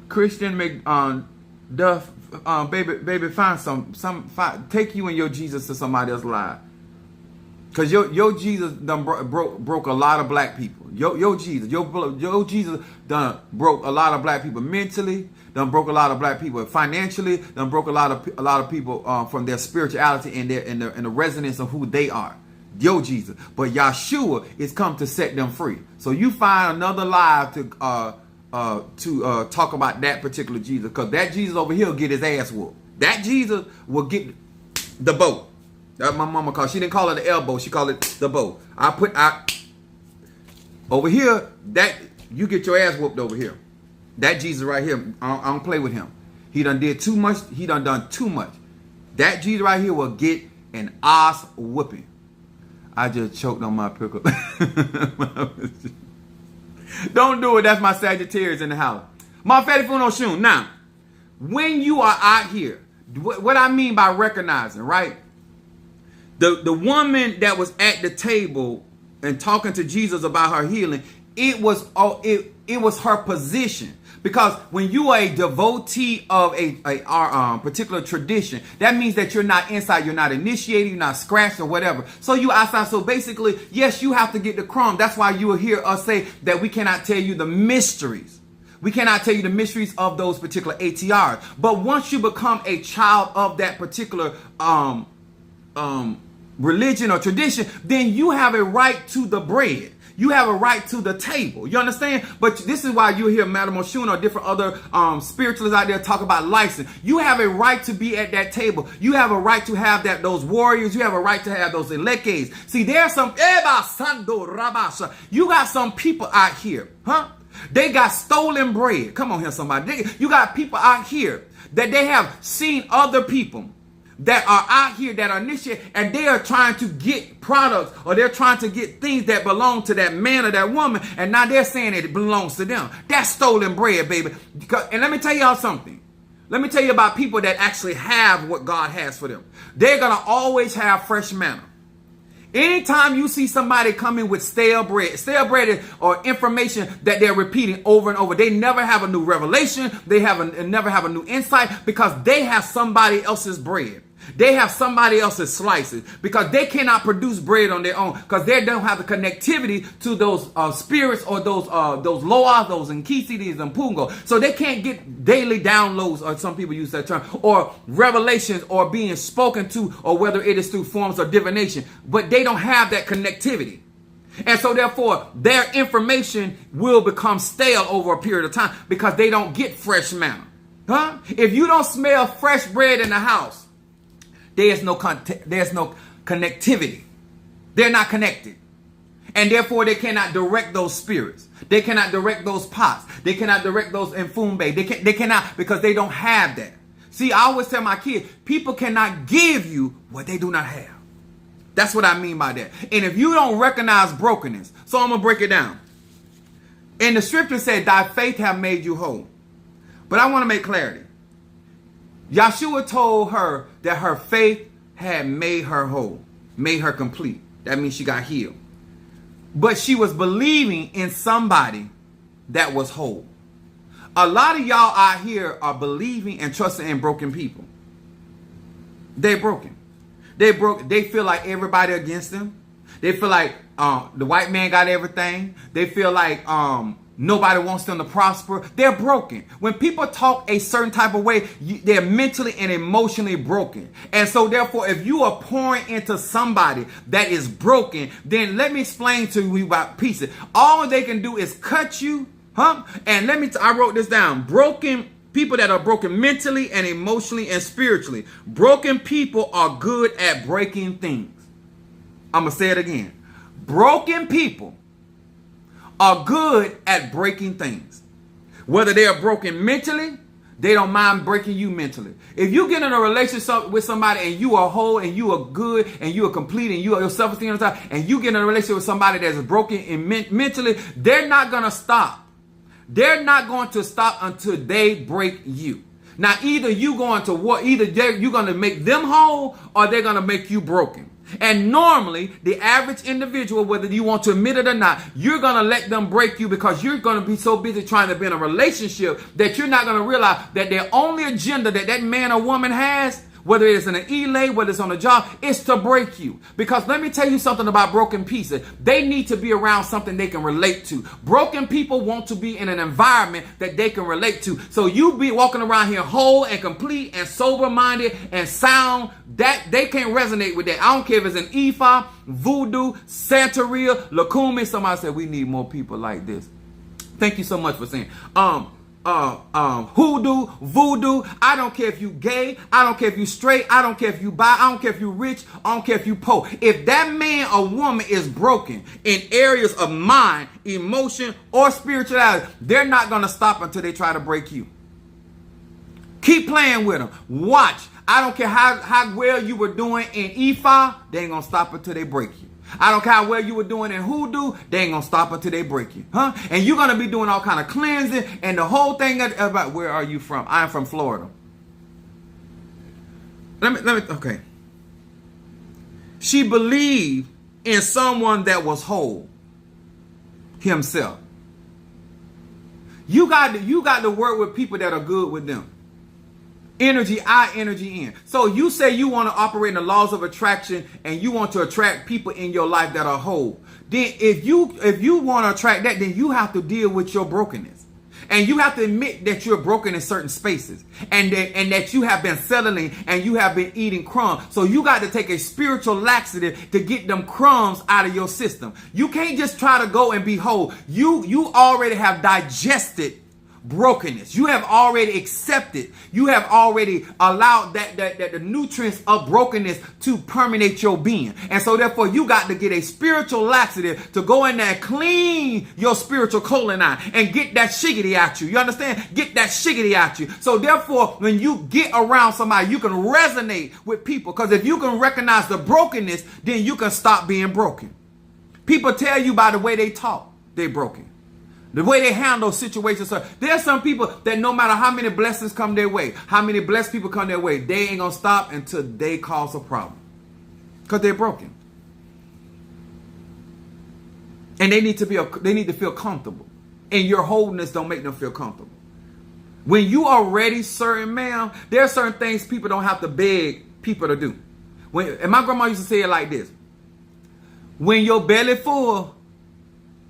Christian McDuff, baby, find take you and your Jesus to somebody else's life. Cause your Jesus done broke a lot of black people. Your Jesus done broke a lot of black people mentally. Done broke a lot of black people financially. Done broke a lot of people from their spirituality and the resonance of who they are. Your Jesus, but Yahshua is come to set them free. So you find another live to talk about that particular Jesus, because that Jesus over here will get his ass whooped. That Jesus will get the bow. That's my mama called. She didn't call it the elbow. She called it the bow. Over here, that you get your ass whooped over here. That Jesus right here, I don't play with him. He done did too much. He done too much. That Jesus right here will get an ass whooping. I just choked on my pickle. Don't do it. That's my Sagittarius in the house. My Fatty Funo Shun. Now, when you are out here, what I mean by recognizing, right? The woman that was at the table and talking to Jesus about her healing, it It was her position. Because when you are a devotee of a particular tradition, that means that you're not inside, you're not initiated, you're not scratched or whatever. So you outside. So basically, yes, you have to get the crumb. That's why you will hear us say that we cannot tell you the mysteries. We cannot tell you the mysteries of those particular ATRs. But once you become a child of that particular religion or tradition, then you have a right to the bread. You have a right to the table. You understand? But this is why you hear Madame Oshun or different other spiritualists out there talk about license. You have a right to be at that table. You have a right to have those warriors. You have a right to have those elekes. See, there's some... You got some people out here, huh? They got stolen bread. Come on here, somebody. You got people out here that they have seen other people that are out here that are initiated, and they are trying to get products, or they're trying to get things that belong to that man or that woman, and now they're saying that it belongs to them. That's stolen bread, baby. And let me tell y'all something. Let me tell you about people that actually have what God has for them. They're going to always have fresh manna. Anytime you see somebody coming with stale bread is, or information that they're repeating over and over, they never have a new revelation. They never have a new insight, because they have somebody else's bread. They have somebody else's slices, because they cannot produce bread on their own, because they don't have the connectivity to those spirits or those loas, those nkisides and pungo. So they can't get daily downloads, or some people use that term, or revelations, or being spoken to, or whether it is through forms of divination. But they don't have that connectivity. And so therefore, their information will become stale over a period of time, because they don't get fresh manna. Huh? If you don't smell fresh bread in the house, there's no connectivity. They're not connected. And therefore, they cannot direct those spirits. They cannot direct those pots. They cannot direct those infumbe. They cannot, because they don't have that. See, I always tell my kids, people cannot give you what they do not have. That's what I mean by that. And if you don't recognize brokenness, so I'm going to break it down. And the scripture said, thy faith have made you whole. But I want to make clarity. Yahshua told her that her faith had made her whole, made her complete. That means she got healed. But she was believing in somebody that was whole. A lot of y'all out here are believing and trusting in broken people. They're broken. They feel like everybody against them. They feel like the white man got everything. They feel like nobody wants them to prosper. They're broken. When people talk a certain type of way, they're mentally and emotionally broken. And so therefore, if you are pouring into somebody that is broken, then let me explain to you about pieces. All they can do is cut you, huh? And I wrote this down. Broken people that are broken mentally and emotionally and spiritually. Broken people are good at breaking things. I'm going to say it again. Broken people are good at breaking things. Whether they are broken mentally, they don't mind breaking you mentally. If you get in a relationship with somebody and you are whole and you are good and you are complete and you are your self-esteem on top, and you get in a relationship with somebody that's broken and mentally, they're not going to stop. They're not going to stop until they break you. Now, either you're going to make them whole, or they're going to make you broken. And normally, the average individual, whether you want to admit it or not, you're going to let them break you, because you're going to be so busy trying to be in a relationship that you're not going to realize that their only agenda that man or woman has, whether it's in an e-lay, whether it's on a job, is to break you. Because let me tell you something about broken pieces. They need to be around something they can relate to. Broken people want to be in an environment that they can relate to. So you be walking around here whole and complete and sober-minded and sound, that they can't resonate with that. I don't care if it's an Ifa, Voodoo, Santeria, Lakumi. Somebody said we need more people like this. Thank you so much for saying. Hoodoo, voodoo. I don't care if you gay. I don't care if you straight. I don't care if you bi. I don't care if you rich. I don't care if you poor. If that man or woman is broken in areas of mind, emotion, or spirituality, they're not going to stop until they try to break you. Keep playing with them. Watch. I don't care how well you were doing in Ifa. They ain't going to stop until they break you. I don't care how well you were doing in hoodoo, they ain't gonna stop until they break you, huh? And you're gonna be doing all kind of cleansing and the whole thing about, where are you from? I'm from Florida. Okay. She believed in someone that was whole, himself. You got to work with people that are good with them. Energy out, energy in. So you say you want to operate in the laws of attraction and you want to attract people in your life that are whole. Then if you want to attract that, then you have to deal with your brokenness. And you have to admit that you're broken in certain spaces and that you have been settling and you have been eating crumbs. So you got to take a spiritual laxative to get them crumbs out of your system. You can't just try to go and be whole. You already have digested brokenness. You have already accepted. You have already allowed that the nutrients of brokenness to permeate your being. And so therefore you got to get a spiritual laxative to go in there and clean your spiritual colon out and get that shiggity out you. You understand? Get that shiggity out you. So therefore when you get around somebody, you can resonate with people. Because if you can recognize the brokenness, then you can stop being broken. People tell you by the way they talk, they're broken. The way they handle situations. So there's some people that no matter how many blessings come their way, how many blessed people come their way, they ain't going to stop until they cause a problem. Because they're broken. And they need to feel comfortable. And your wholeness don't make them feel comfortable. When you are ready, certain ma'am, there are certain things people don't have to beg people to do. And my grandma used to say it like this. When your belly full,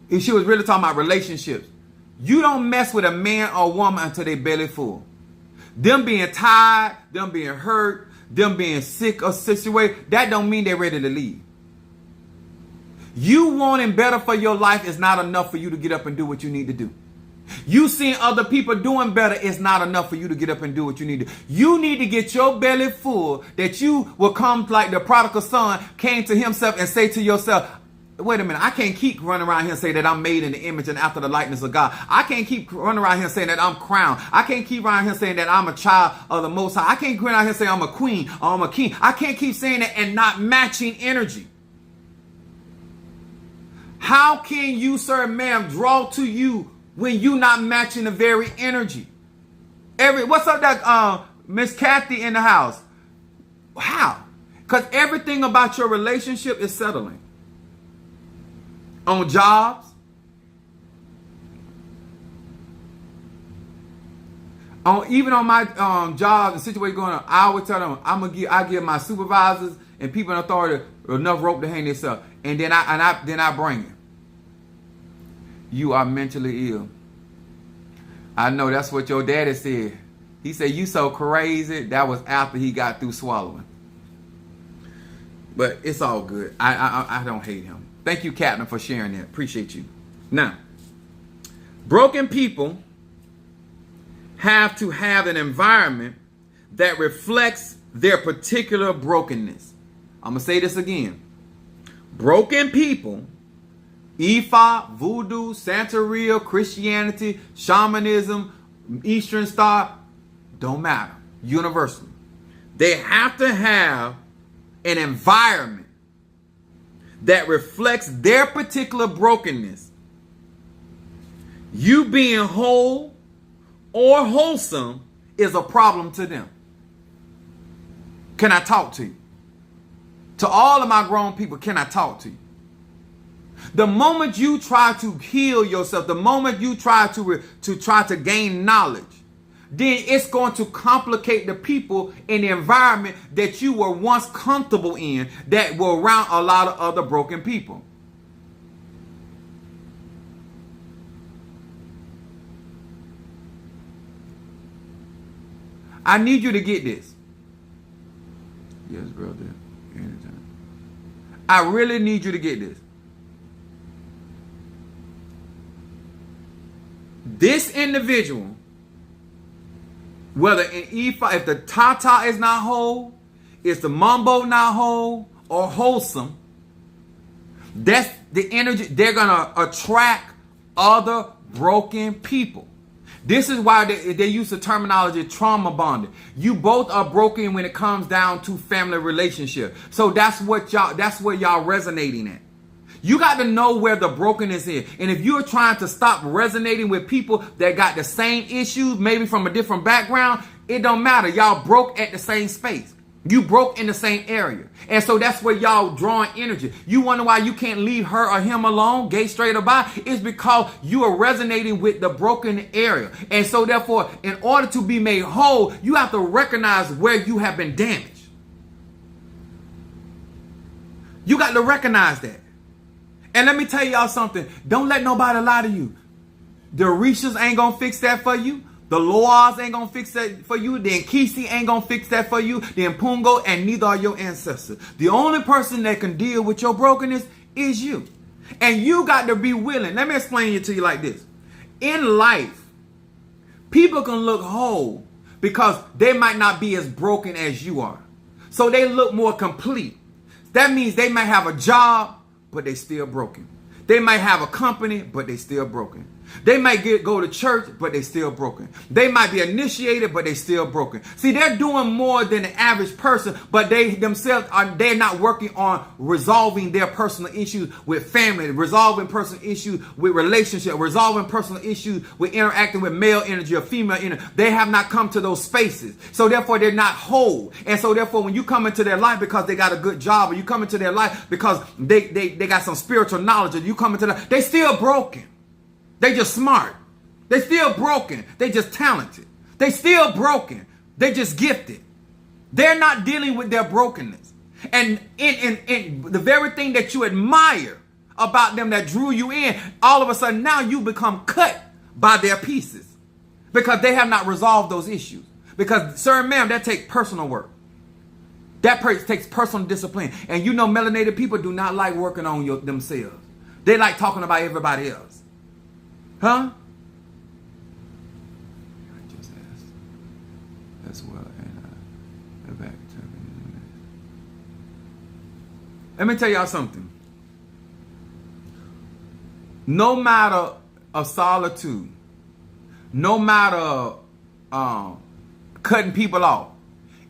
if she was really talking about relationships, you don't mess with a man or woman until they belly full. Them being tired, them being hurt, them being sick or situated, that don't mean they're ready to leave. You wanting better for your life is not enough for you to get up and do what you need to do. You seeing other people doing better is not enough for you to get up and do what you need to do. You need to get your belly full that you will come like the prodigal son came to himself and say to yourself, wait a minute, I can't keep running around here and say that I'm made in the image and after the likeness of God. I can't keep running around here saying that I'm crowned. I can't keep around here saying that I'm a child of the Most High. I can't go around here saying I'm a queen or I'm a king. I can't keep saying that and not matching energy. How can you, sir, ma'am, draw to you when you not matching the very energy? What's up, that Miss Kathy in the house? How? Because everything about your relationship is settling. On jobs, even on my job, the situation going on, I always tell them I give my supervisors and people in authority enough rope to hang themselves, and then I bring it. You are mentally ill. I know that's what your daddy said. He said you so crazy. That was after he got through swallowing. But it's all good. I don't hate him. Thank you, Captain, for sharing that. Appreciate you. Now, broken people have to have an environment that reflects their particular brokenness. I'm going to say this again. Broken people, Ifa, Voodoo, Santeria, Christianity, Shamanism, Eastern Star, don't matter. Universal. They have to have an environment that reflects their particular brokenness. You being whole or wholesome is a problem to them. Can I talk to you? To all of my grown people, can I talk to you? The moment you try to heal yourself, the moment you try to gain knowledge, then it's going to complicate the people in the environment that you were once comfortable in, that were around a lot of other broken people. I need you to get this. Yes, brother. Anytime. I really need you to get this. This individual, whether in Ifa, if the Tata is not whole, is the Mambo not whole or wholesome, that's the energy. They're going to attract other broken people. This is why they use the terminology trauma bonding. You both are broken when it comes down to family relationship. So that's where y'all resonating at. You got to know where the brokenness is. And if you're trying to stop resonating with people that got the same issues, maybe from a different background, it don't matter. Y'all broke at the same space. You broke in the same area. And so that's where y'all drawing energy. You wonder why you can't leave her or him alone, gay, straight, or bi? It's because you are resonating with the broken area. And so therefore, in order to be made whole, you have to recognize where you have been damaged. You got to recognize that. And let me tell y'all something. Don't let nobody lie to you. The Orishas ain't going to fix that for you. The Loas ain't going to fix that for you. The Nkisi ain't going to fix that for you. The Mpungo, and neither are your ancestors. The only person that can deal with your brokenness is you. And you got to be willing. Let me explain it to you like this. In life, people can look whole because they might not be as broken as you are. So they look more complete. That means they might have a job, but they still broken. They might have a company, but they still broken. They might go to church, but they still broken. They might be initiated, but they still broken. See, they're doing more than the average person, but they themselves they're not working on resolving their personal issues with family, resolving personal issues with relationship, resolving personal issues with interacting with male energy or female energy. They have not come to those spaces. So therefore, they're not whole. And so therefore, when you come into their life because they got a good job, or you come into their life because they got some spiritual knowledge, or you come into that, they still broken. They just smart. They still broken. They just talented. They still broken. They just gifted. They're not dealing with their brokenness. And in the very thing that you admire about them that drew you in, all of a sudden now you become cut by their pieces because they have not resolved those issues. Because, sir and ma'am, that takes personal work. That takes personal discipline. And you know melanated people do not like working on themselves. They like talking about everybody else. Huh? I just asked as well, and back to let me tell y'all something. No matter of solitude, no matter cutting people off,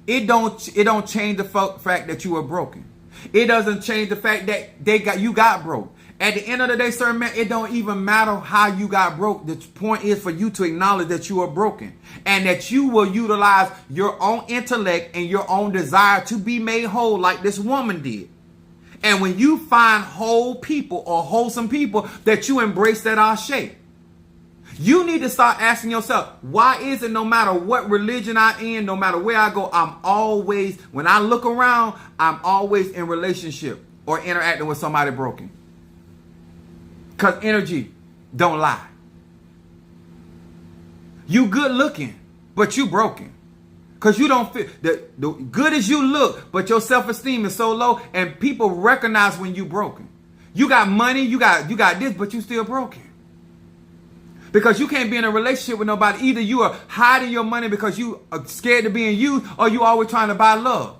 it don't change the fact that you are broken. It doesn't change the fact that you got broke. At the end of the day, sir, man, it don't even matter how you got broke. The point is for you to acknowledge that you are broken and that you will utilize your own intellect and your own desire to be made whole like this woman did. And when you find whole people or wholesome people, that you embrace that shape. You need to start asking yourself, why is it no matter what religion I'm in, no matter where I go, when I look around, I'm always in relationship or interacting with somebody broken. Because energy don't lie. You good looking, but you broken. Because you don't feel, the good as you look, but your self-esteem is so low, and people recognize when you broken. You got money, you got this, but you still broken. Because you can't be in a relationship with nobody. Either you are hiding your money because you are scared of being used, or you always trying to buy love.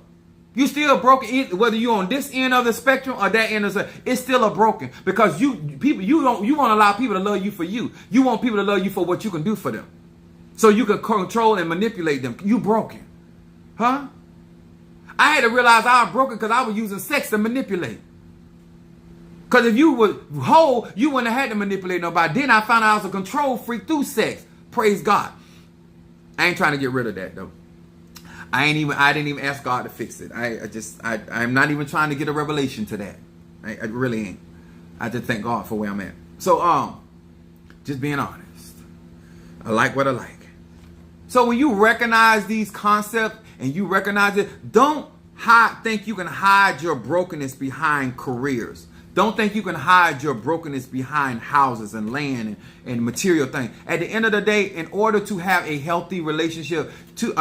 You still broken, whether you're on this end of the spectrum or that end of the spectrum. It's still a broken because you want to allow people to love you for you. You want people to love you for what you can do for them, so you can control and manipulate them. You broken, huh? I had to realize I was broken because I was using sex to manipulate. Because if you were whole, you wouldn't have had to manipulate nobody. Then I found out I was a control freak through sex. Praise God. I ain't trying to get rid of that though. I didn't even ask God to fix it. I'm not even trying to get a revelation to that. I really ain't. I just thank God for where I'm at. So, just being honest. I like what I like. So when you recognize these concepts and you recognize it, don't think you can hide your brokenness behind careers. Don't think you can hide your brokenness behind houses and land and material things. At the end of the day, in order to have a healthy relationship, two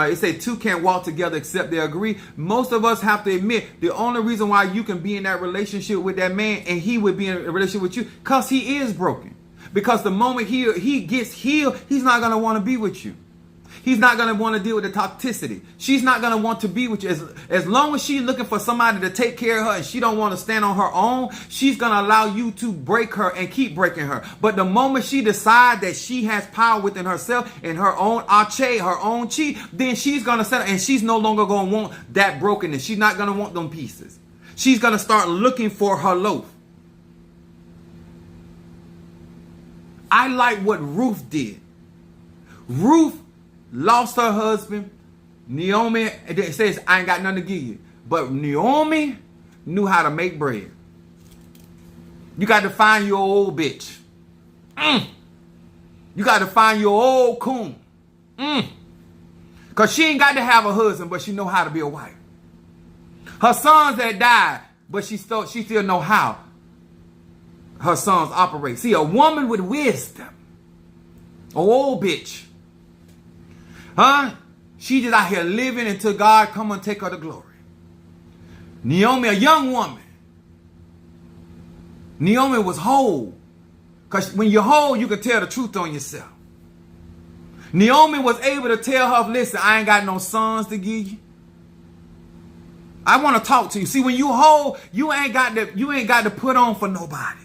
can't walk together except they agree. Most of us have to admit the only reason why you can be in that relationship with that man and he would be in a relationship with you because he is broken. Because the moment he gets healed, he's not going to want to be with you. He's not going to want to deal with the toxicity. She's not going to want to be with you. As long as she's looking for somebody to take care of her and she don't want to stand on her own, she's going to allow you to break her and keep breaking her. But the moment she decides that she has power within herself and her own ache, her own chi, then she's going to settle and she's no longer going to want that brokenness. She's not going to want them pieces. She's going to start looking for her loaf. I like what Ruth did. Ruth lost her husband, Naomi, it says, I ain't got nothing to give you. But Naomi knew how to make bread. You got to find your old bitch. You got to find your old coon. Because she ain't got to have a husband, but she know how to be a wife. Her sons that died, but she still know how her sons operate. See, a woman with wisdom. A old bitch. Huh? She just out here living until God come and take her to glory. Naomi, a young woman. Naomi was whole. Because when you're whole, you can tell the truth on yourself. Naomi was able to tell her, listen, I ain't got no sons to give you. I want to talk to you. See, when you whole, you ain't got to put on for nobody.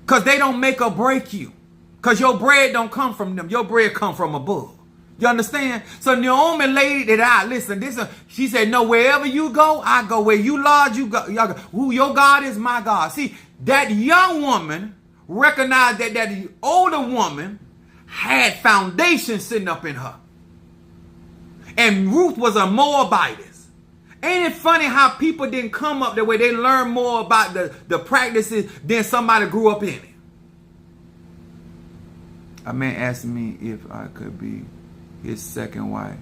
Because they don't make or break you. Because your bread don't come from them. Your bread come from above. You understand? So Naomi laid it out. Listen, she said, no, wherever you go, I go. Where you lodge, you go. Who your God is my God. See, that young woman recognized that the older woman had foundation sitting up in her. And Ruth was a Moabitess. Ain't it funny how people didn't come up that way? They learned more about the practices than somebody grew up in it. A man asked me if I could be his second wife,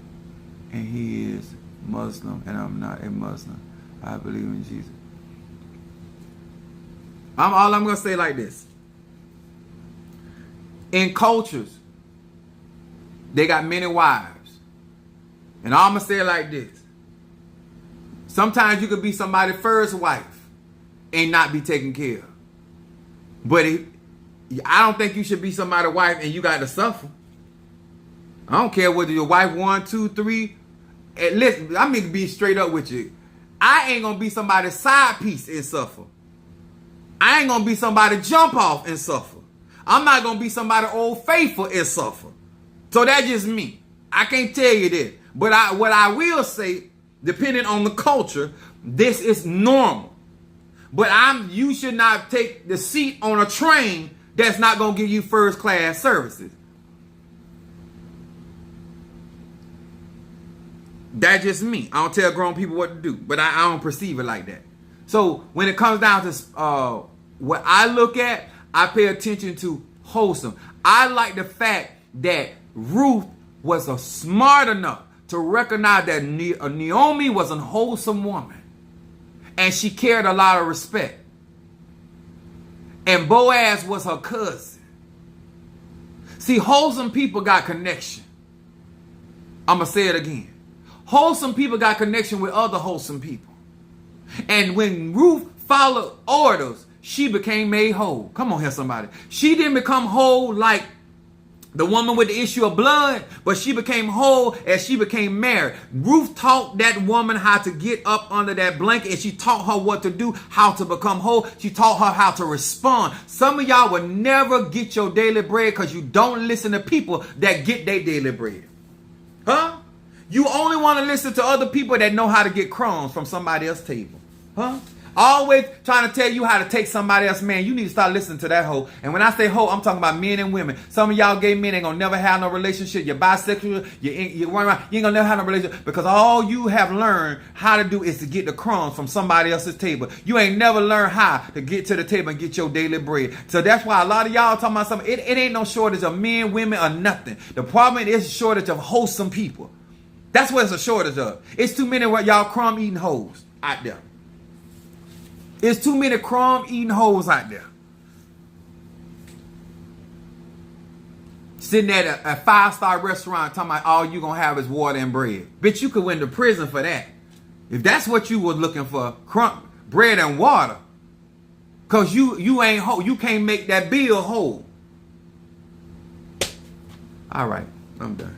and he is Muslim, and I'm not a Muslim. I believe in Jesus. I'm going to say like this. In cultures, they got many wives. And I'm going to say it like this. Sometimes you could be somebody's first wife and not be taken care of. But I don't think you should be somebody's wife and you got to suffer. I don't care whether your wife 1, 2, 3. And listen, I'm going to be straight up with you. I ain't going to be somebody's side piece and suffer. I ain't going to be somebody jump off and suffer. I'm not going to be somebody old faithful and suffer. So that's just me. I can't tell you this. But what I will say, depending on the culture, this is normal. But you should not take the seat on a train that's not going to give you first class services. That's just me. I don't tell grown people what to do, but I don't perceive it like that. So when it comes down to what I look at, I pay attention to wholesome. I like the fact that Ruth was smart enough to recognize that Naomi was a wholesome woman. And she carried a lot of respect. And Boaz was her cousin. See, wholesome people got connection. I'm going to say it again. Wholesome people got connection with other wholesome people. And when Ruth followed orders, she became made whole. Come on here, somebody. She didn't become whole like the woman with the issue of blood, but she became whole as she became married. Ruth taught that woman how to get up under that blanket, and she taught her what to do, how to become whole. She taught her how to respond. Some of y'all will never get your daily bread because you don't listen to people that get their daily bread. Huh? You only want to listen to other people that know how to get crumbs from somebody else's table. Huh? Always trying to tell you how to take somebody else's man. You need to start listening to that hoe. And when I say hoe, I'm talking about men and women. Some of y'all gay men ain't gonna never have no relationship. You're bisexual. You ain't gonna never have no relationship because all you have learned how to do is to get the crumbs from somebody else's table. You ain't never learned how to get to the table and get your daily bread. So that's why a lot of y'all talking about something. It ain't no shortage of men, women, or nothing. The problem is a shortage of wholesome people. That's what it's a shortage of. It's too many y'all crumb eating hoes out there. It's too many crumb eating hoes out there. Sitting at a 5-star restaurant talking about all you gonna have is water and bread. Bitch, you could win to prison for that. If that's what you were looking for, bread and water. Cause you ain't whole. You can't make that bill whole. All right, I'm done.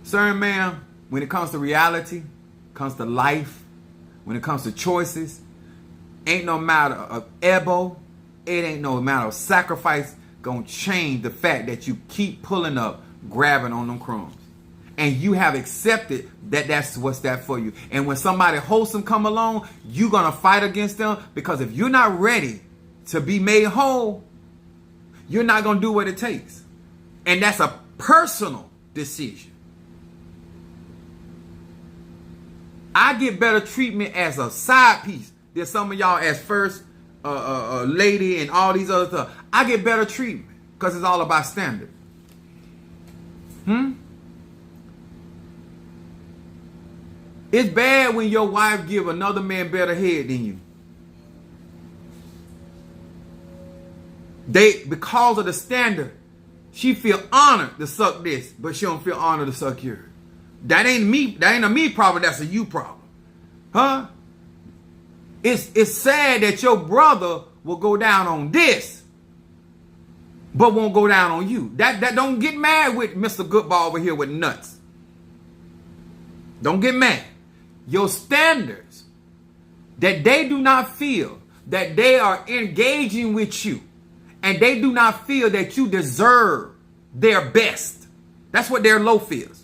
Sir, ma'am, when it comes to reality, comes to life, when it comes to choices, ain't no matter of ebo, it ain't no matter of sacrifice gonna change the fact that you keep pulling up, grabbing on them crumbs. And you have accepted that that's what's that for you. And when somebody wholesome come along, you're gonna fight against them because if you're not ready to be made whole, you're not gonna do what it takes. And that's a personal decision. I get better treatment as a side piece than some of y'all as first lady and all these other stuff. I get better treatment because it's all about standard. It's bad when your wife give another man better head than you. Because of the standard, she feel honored to suck this, but she don't feel honored to suck yours. That ain't me. That ain't a me problem. That's a you problem. Huh? It's sad that your brother will go down on this, but won't go down on you. That don't get mad with Mr. Goodball over here with nuts. Don't get mad. Your standards, that they do not feel that they are engaging with you, and they do not feel that you deserve their best. That's what their low feels.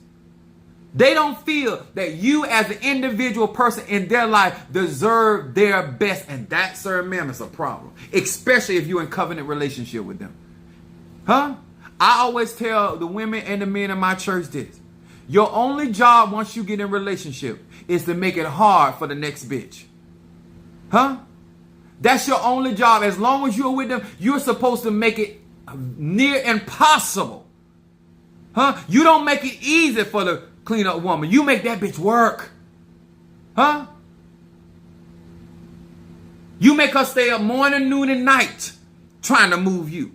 They don't feel that you as an individual person in their life deserve their best. And that, sir, ma'am, is a problem. Especially if you're in covenant relationship with them. Huh? I always tell the women and the men in my church this. Your only job once you get in relationship is to make it hard for the next bitch. Huh? That's your only job. As long as you're with them, you're supposed to make it near impossible. Huh? You don't make it easy for the clean up woman. You make that bitch work. Huh? You make her stay up morning, noon, and night trying to move you.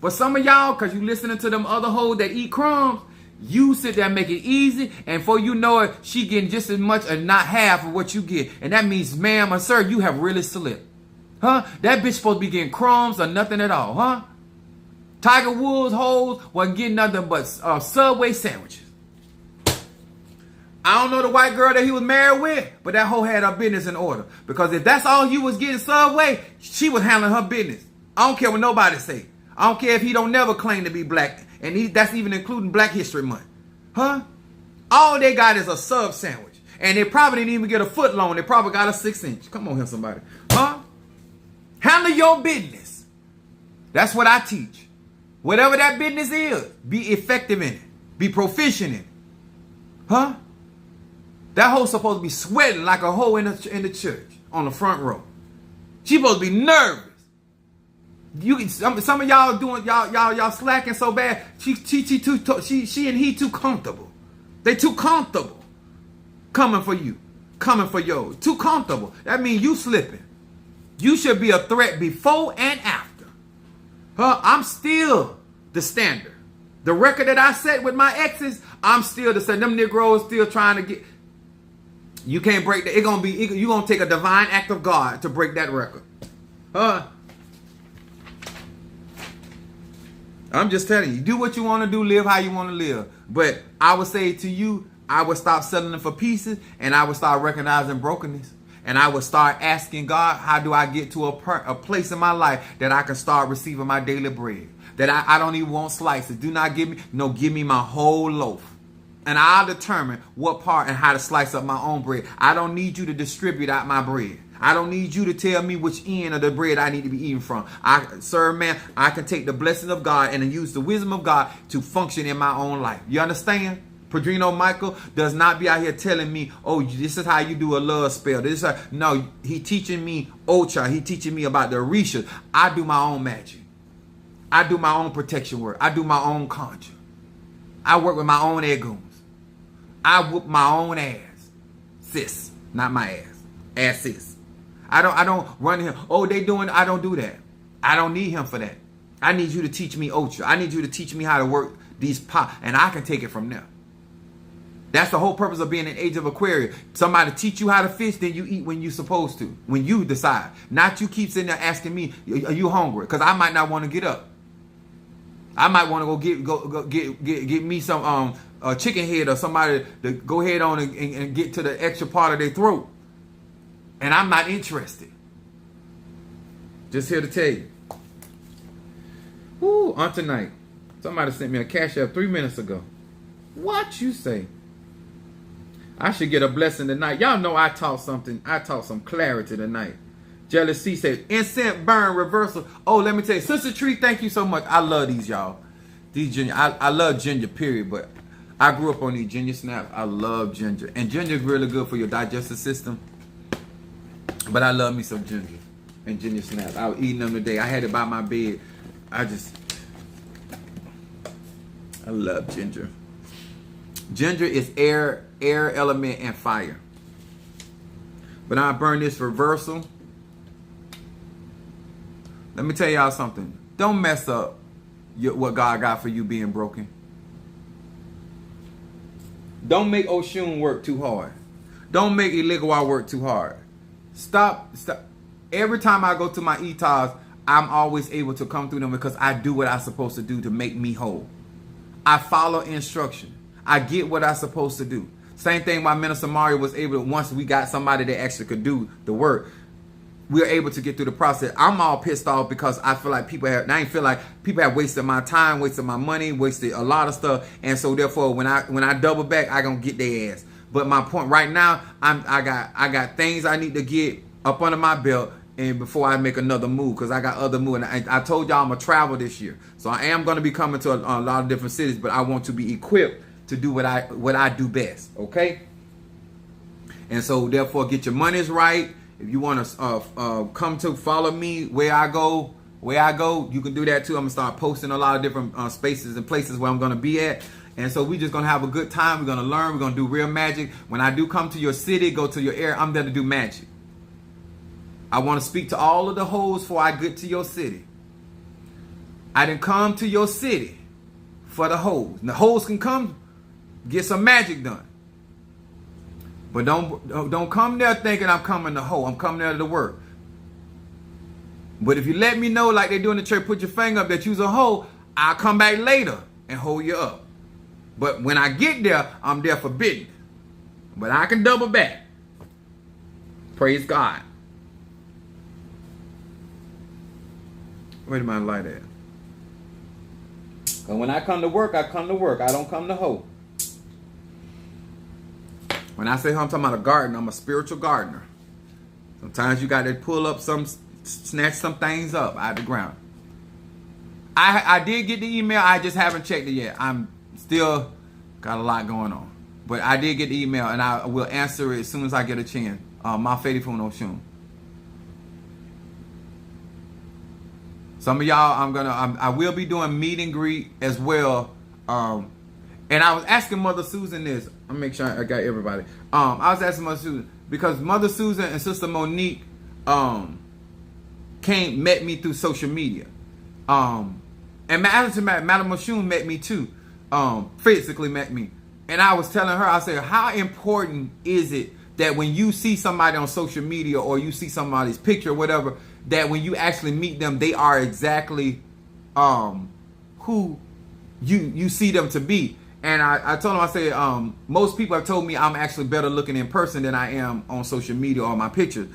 But some of y'all, because you listening to them other hoes that eat crumbs, you sit there and make it easy, and before you know it, she getting just as much or not half of what you get. And that means, ma'am or sir, you have really slipped. Huh? That bitch supposed to be getting crumbs or nothing at all, huh? Tiger Woods hoes wasn't getting nothing but Subway sandwiches. I don't know the white girl that he was married with, but that hoe had her business in order. Because if that's all you was getting Subway, she was handling her business. I don't care what nobody say. I don't care if he don't never claim to be black. And that's even including Black History Month. Huh? All they got is a sub sandwich. And they probably didn't even get a foot long. They probably got a 6-inch. Come on here, somebody. Huh? Handle your business. That's what I teach. Whatever that business is, be effective in it. Be proficient in it. Huh? That hoe supposed to be sweating like a hoe in the church on the front row. She supposed to be nervous. Some of y'all doing y'all slacking so bad. She and he too comfortable. They too comfortable. Coming for you, coming for yours. Too comfortable. That means you slipping. You should be a threat before and after. I'm still the standard. The record that I set with my exes, I'm still the same. Them Negroes still trying to get. You can't break that. You're gonna take a divine act of God to break that record. I'm just telling you, do what you want to do, live how you want to live. But I would say to you, I would stop settling for pieces, and I would start recognizing brokenness. And I would start asking God, how do I get to a place in my life that I can start receiving my daily bread? That I don't even want slices. Do not give me my whole loaf. And I'll determine what part and how to slice up my own bread. I don't need you to distribute out my bread. I don't need you to tell me which end of the bread I need to be eating from. Sir, man, I can take the blessing of God and use the wisdom of God to function in my own life. You understand? Padrino Michael does not be out here telling me, oh, this is how you do a love spell. No, he teaching me Ocha. He teaching me about the Orisha. I do my own magic. I do my own protection work. I do my own conjure. I work with my own egoons. I whoop my own ass. Sis, not my ass. Ass sis. I don't run him. Oh, they doing. I don't do that. I don't need him for that. I need you to teach me Ocha. I need you to teach me how to work these pots, and I can take it from there. That's the whole purpose of being an age of Aquarius. Somebody teach you how to fish, then you eat when you're supposed to. When you decide. Not you keep sitting there asking me, are you hungry? Because I might not want to get up. I might want to go get me some chicken head or somebody to go ahead on and get to the extra part of their throat. And I'm not interested. Just here to tell you. Woo, on tonight. Somebody sent me a cash app 3 minutes ago. What you say? I should get a blessing tonight. Y'all know I taught something. I taught some clarity tonight. Jealousy said, incense burn reversal. Oh, let me tell you. Sister Tree, thank you so much. I love these, y'all. These ginger, I love ginger, period, but I grew up on these ginger snaps. I love ginger. And ginger is really good for your digestive system. But I love me some ginger and ginger snaps. I was eating them today. I had it by my bed. I love ginger. Ginger is air element, and fire. But I burn this reversal. Let me tell y'all something. Don't mess up what God got for you being broken. Don't make Oshun work too hard. Don't make Iligwa work too hard. Stop. Every time I go to my ETAs, I'm always able to come through them because I do what I'm supposed to do to make me whole. I follow instruction. I get what I'm supposed to do. Same thing my Minister Mario was able to, once we got somebody that actually could do the work, we were able to get through the process. I'm all pissed off because I feel like people have wasted my time, wasted my money, wasted a lot of stuff. And so therefore, when I double back, I gonna get their ass. But my point right now, I got things I need to get up under my belt, and before I make another move, because I got other moves. And I told y'all I'm gonna travel this year, so I am gonna be coming to a lot of different cities. But I want to be equipped to do what I do best. Okay. And so therefore, get your monies right. If you want to come to follow me where I go, you can do that too. I'm gonna start posting a lot of different spaces and places where I'm gonna be at. And so we're just gonna have a good time. We're gonna learn. We're gonna do real magic. When I do come to your city, go to your area, I'm there to do magic. I want to speak to all of the hoes before I get to your city. I didn't come to your city for the hoes. And the hoes can come get some magic done. But don't come there thinking I'm coming to hoe. I'm coming there to work. But if you let me know like they do in the church, put your finger up that you's a hoe, I'll come back later and hold you up. But when I get there, I'm there for business. But I can double back. Praise God. Where did my light at? And when I come to work, I come to work. I don't come to hoe. When I say hoe, I'm talking about a gardener. I'm a spiritual gardener. Sometimes you got to pull up snatch some things up out of the ground. I did get the email. I just haven't checked it yet. I'm still got a lot going on. But I did get the email, and I will answer it as soon as I get a chance. My faithful no shun. Some of y'all, I will be doing meet and greet as well. And I was asking Mother Susan this. I'll make sure I got everybody. I was asking Mother Susan because Mother Susan and Sister Monique met me through social media. And Madam Mashun met me too. Physically met me. And I was telling her, I said, how important is it that when you see somebody on social media or you see somebody's picture or whatever, that when you actually meet them, they are exactly who you see them to be. And I told him, I said, most people have told me I'm actually better looking in person than I am on social media or my pictures,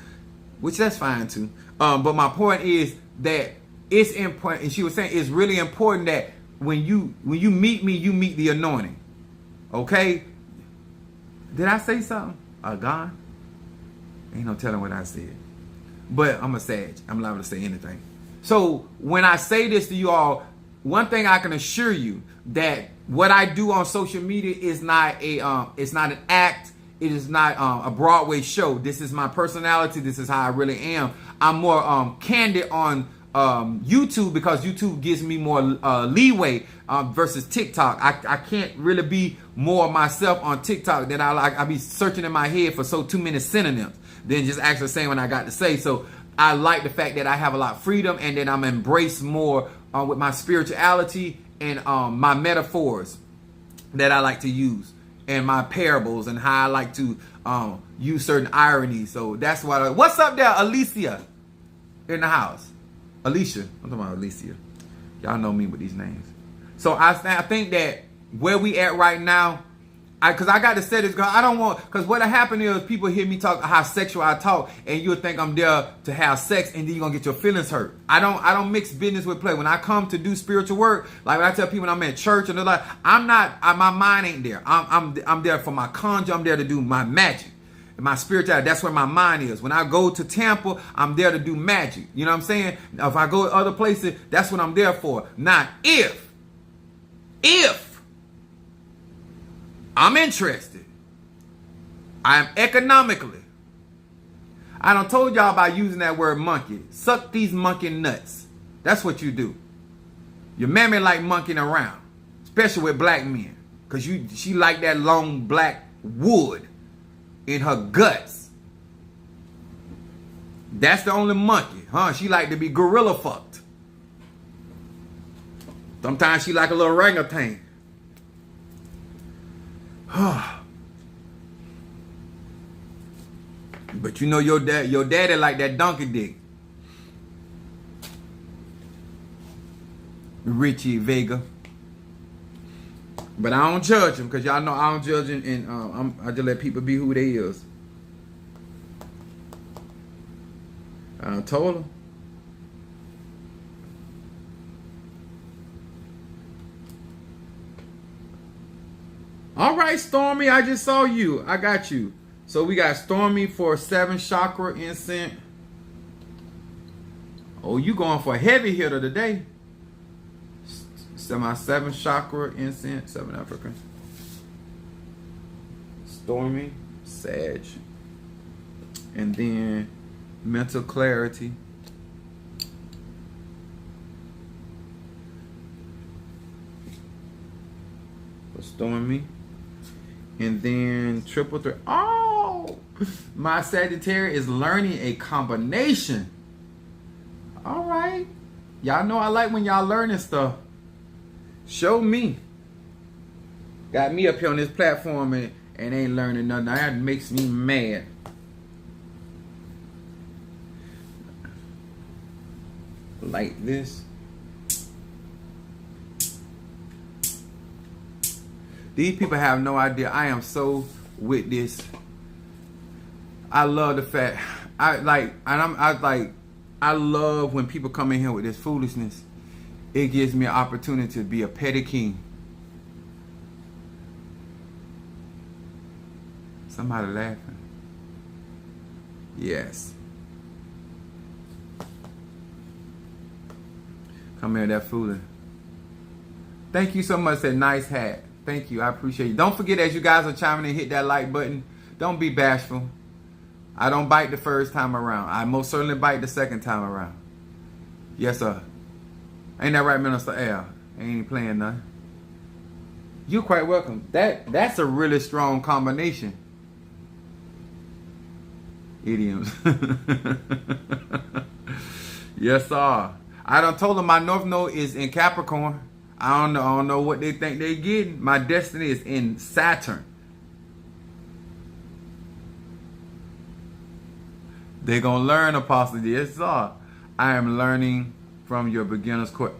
which that's fine too. But my point is that it's important, and she was saying it's really important that when you meet me, you meet the anointing. Okay? Did I say something? God? Ain't no telling what I said. But I'm a sage. I'm liable to say anything. So when I say this to you all, one thing I can assure you that what I do on social media is not it's not an act. It is not a Broadway show. This is my personality. This is how I really am. I'm more candid on YouTube because YouTube gives me more leeway versus TikTok. I can't really be more myself on TikTok than I be searching in my head for too many synonyms than just actually saying what I got to say. So I like the fact that I have a lot of freedom and that I'm embraced more with my spirituality and my metaphors that I like to use and my parables and how I like to use certain ironies. So that's why. What's up there, Alicia, in the house? Alicia, I'm talking about Alicia. Y'all know me with these names. So I think that where we at right now, because I got to say this, girl, I don't want, because what happened is people hear me talk how sexual I talk, and you'll think I'm there to have sex, and then you're gonna get your feelings hurt. I don't mix business with play. When I come to do spiritual work, like when I tell people when I'm at church and they're like, my mind ain't there. I'm there for my conjure. I'm there to do my magic. My spirituality, that's where my mind is. When I go to Tampa, I'm there to do magic. You know what I'm saying? If I go to other places, that's what I'm there for. Not if If I'm interested, I'm economically. I done told y'all about using that word monkey. Suck these monkey nuts. That's what you do. Your mammy like monkeying around, especially with black men, cause she like that long black wood in her guts. That's the only monkey, huh? She like to be gorilla fucked. Sometimes she like a little orangutan. But you know your daddy like that donkey dick. Richie Vega. But I don't judge him, because y'all know I don't judge him, and I just let people be who they is. I told him. All right, Stormy, I just saw you. I got you. So we got Stormy for 7 chakra incense. Oh, you going for a heavy hitter today. My 7 chakra incense, 7 African. Stormy, Sag. And then mental clarity. For Stormy. And then triple threat. Oh, my Sagittarius is learning a combination. All right. Y'all know I like when y'all learning stuff. Show me. Got me up here on this platform and ain't learning nothing. That makes me mad. Like this. These people have no idea. I am so with this. I love the fact. I love when people come in here with this foolishness. It gives me an opportunity to be a petty king. Somebody laughing. Yes. Come here, that fooling. Thank you so much. That nice hat. Thank you. I appreciate you. Don't forget, as you guys are chiming in, hit that like button. Don't be bashful. I don't bite the first time around. I most certainly bite the second time around. Yes, sir. Ain't that right, Minister L? Ain't playing none. You're quite welcome. That's a really strong combination. Idioms. Yes, sir. I done told them my North Node is in Capricorn. I don't know what they think they getting. My destiny is in Saturn. They gonna learn, Apostle. Yes, sir. I am learning from your beginner's course.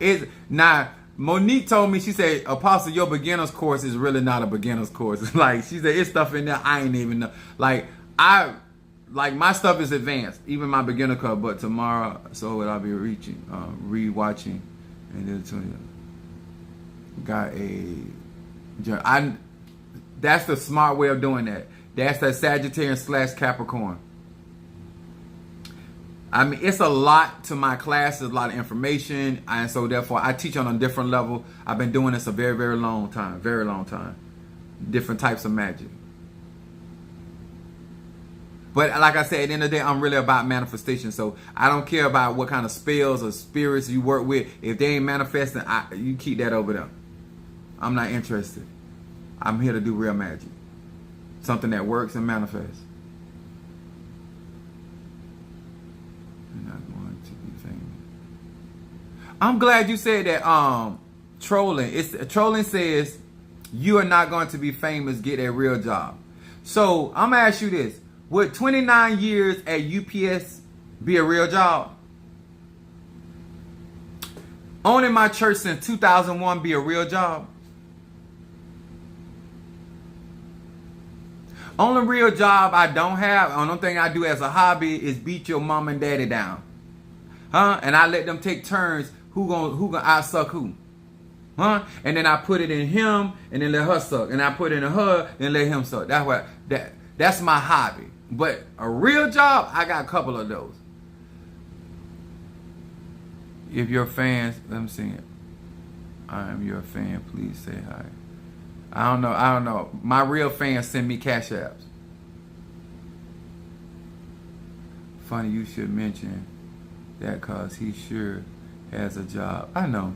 Now, Monique told me, she said, Apostle, your beginner's course is really not a beginner's course. Like, she said, it's stuff in there I ain't even know. Like my stuff is advanced, even my beginner course. But tomorrow, so I'll be rewatching, and then got that's the smart way of doing that. That's that Sagittarius / Capricorn. I mean, it's a lot to my class. There's a lot of information. And so, therefore, I teach on a different level. I've been doing this a very, very long time. Very long time. Different types of magic. But like I said, at the end of the day, I'm really about manifestation. So, I don't care about what kind of spells or spirits you work with. If they ain't manifesting, you keep that over there. I'm not interested. I'm here to do real magic. Something that works and manifests. I'm glad you said that. Trolling says you are not going to be famous. Get a real job. So I'm gonna ask you this: would 29 years at UPS be a real job? Owning my church since 2001 be a real job? Only real job I don't have, only thing I do as a hobby is beat your mom and daddy down. Huh? And I let them take turns. Who gonna I suck who? Huh? And then I put it in him and then let her suck. And I put it in her and let him suck. That's my hobby. But a real job, I got a couple of those. If you're fans, let me see it. I am your fan. Please say hi. I don't know. My real fans send me cash apps. Funny you should mention that cause he sure has a job. I know.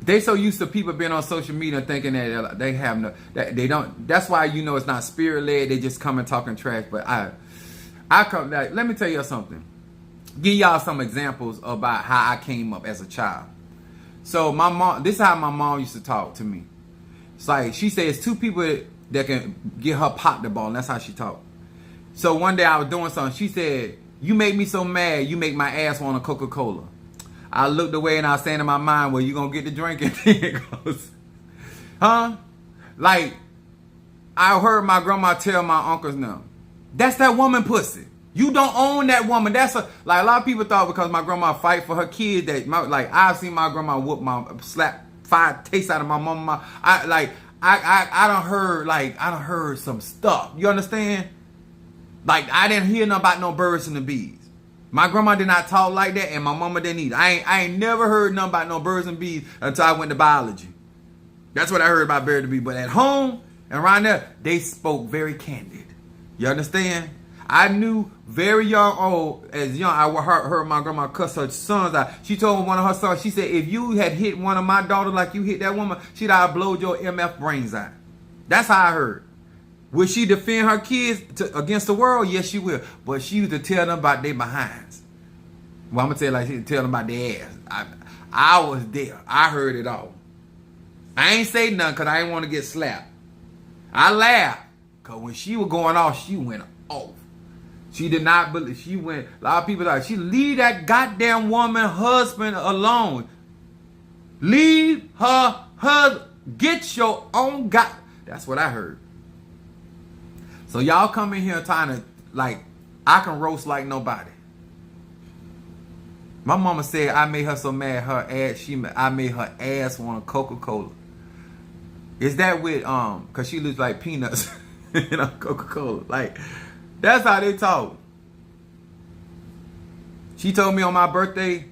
They so used to people being on social media thinking that they have no, that they don't. That's why you know it's not spirit led. They just come and talking trash. But I come. Like, let me tell you something. Give y'all some examples about how I came up as a child. So my mom. This is how my mom used to talk to me. It's like she says two people that can get her pop the ball. And that's how she talked. So one day I was doing something. She said, "You make me so mad. You make my ass want a Coca-Cola." I looked away and I was saying in my mind, well, you gonna get the drink? And it goes, huh? Like, I heard my grandma tell my uncles now, that's that woman pussy. You don't own that woman. That's like a lot of people thought because my grandma fight for her kids that like I've seen my grandma whoop slap 5 taste out of my mama. I done heard some stuff. You understand? Like I didn't hear nothing about no birds and the bees. My grandma did not talk like that, and my mama didn't either. I ain't never heard nothing about no birds and bees until I went to biology. That's what I heard about birds and bees. But at home and around there, they spoke very candid. You understand? I knew very as young, I heard my grandma cuss her sons out. She told one of her sons, she said, if you had hit one of my daughters like you hit that woman, she'd have blowed your MF brains out. That's how I heard. Will she defend her kids against the world? Yes, she will. But she used to tell them about their behinds. Well, I'm going to tell you like she used to tell them about their ass. I was there. I heard it all. I ain't say nothing because I didn't want to get slapped. I laughed because when she was going off, she went off. She did not believe. She went, a lot of people like, she leave that goddamn woman husband alone. Leave her husband. Get your own That's what I heard. So y'all come in here trying to, like, I can roast like nobody. My mama said I made her so mad I made her ass want a Coca-Cola. Is that with, cause she looks like peanuts in a Coca-Cola. Like, that's how they talk. She told me on my birthday,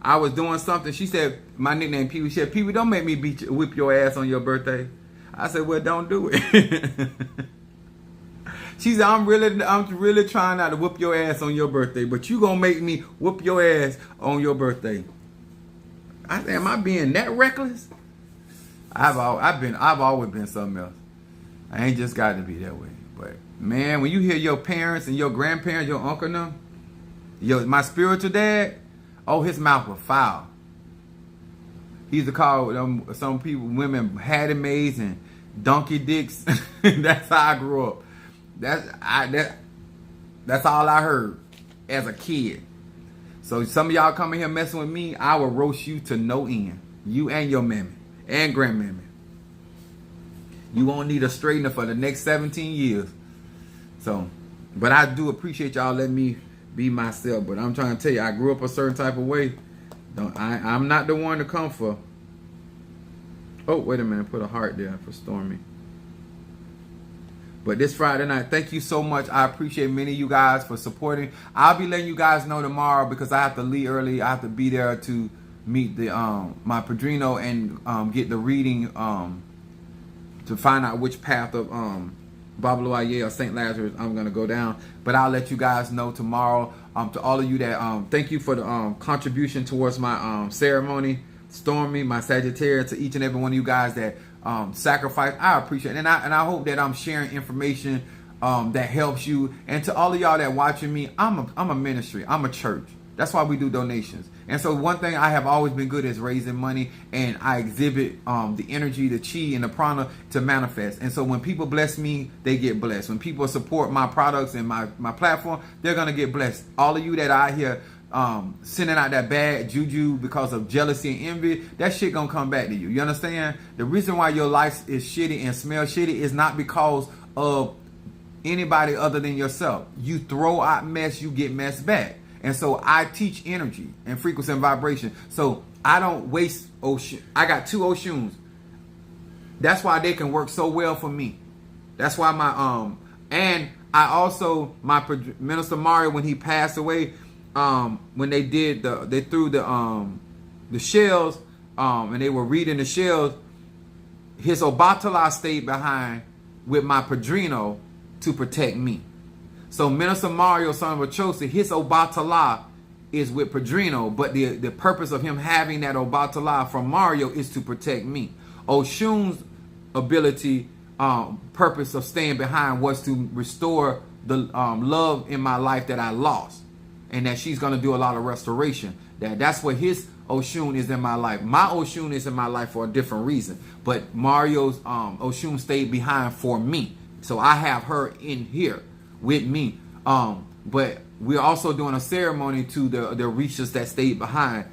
I was doing something. She said, my nickname Pee-wee. She said, Pee-wee, don't make me whip your ass on your birthday. I said, well, don't do it. She said, I'm really trying not to whoop your ass on your birthday, but you gonna make me whoop your ass on your birthday. I said, am I being that reckless? I've always been something else. I ain't just got to be that way. But man, when you hear your parents and your grandparents, your uncle and them, my spiritual dad, oh, his mouth was foul. He used to call some people, women, hattie maids and donkey dicks. That's how I grew up. That's all I heard as a kid. So some of y'all coming here messing with me, I will roast you to no end. You and your mammy and grandmammy. You won't need a straightener for the next 17 years. So, but I do appreciate y'all letting me be myself. But I'm trying to tell you, I grew up a certain type of way. I'm not the one to come for. Oh, wait a minute. Put a heart there for Stormy. But this Friday night, thank you so much. I appreciate many of you guys for supporting. I'll be letting you guys know tomorrow because I have to leave early. I have to be there to meet the my padrino and get the reading to find out which path of Baba Loaye or St. Lazarus I'm going to go down. But I'll let you guys know tomorrow. To all of you that thank you for the contribution towards my ceremony. Stormy, my Sagittarius, to each and every one of you guys that sacrifice. I appreciate it. And I hope that I'm sharing information that helps you. And to all of y'all that watching me, I'm a ministry. I'm a church. That's why we do donations. And so one thing I have always been good is raising money, and I exhibit the energy, the chi, and the prana to manifest. And so when people bless me, they get blessed. When people support my products and my platform, they're going to get blessed. All of you that are out here sending out that bad juju because of jealousy and envy, that shit gonna come back to you. You understand? The reason why your life is shitty and smells shitty is not because of anybody other than yourself. You throw out mess, you get mess back. And so I teach energy and frequency and vibration. So I don't waste ocean. I got 2 Oshuns. That's why they can work so well for me. That's why my and I also my Minister Mario, when he passed away, when they threw the shells and they were reading the shells, his Obatala stayed behind with my Padrino to protect me. So Minister Mario, son of Achosi, his Obatala is with Padrino, but the purpose of him having that Obatala from Mario is to protect me. Oshun's ability, purpose of staying behind was to restore the love in my life that I lost, and that she's going to do a lot of restoration. That's what his Oshun is in my life. My Oshun is in my life for a different reason, but Mario's Oshun stayed behind for me, so I have her in here with me. But we're also doing a ceremony to the Orishas that stayed behind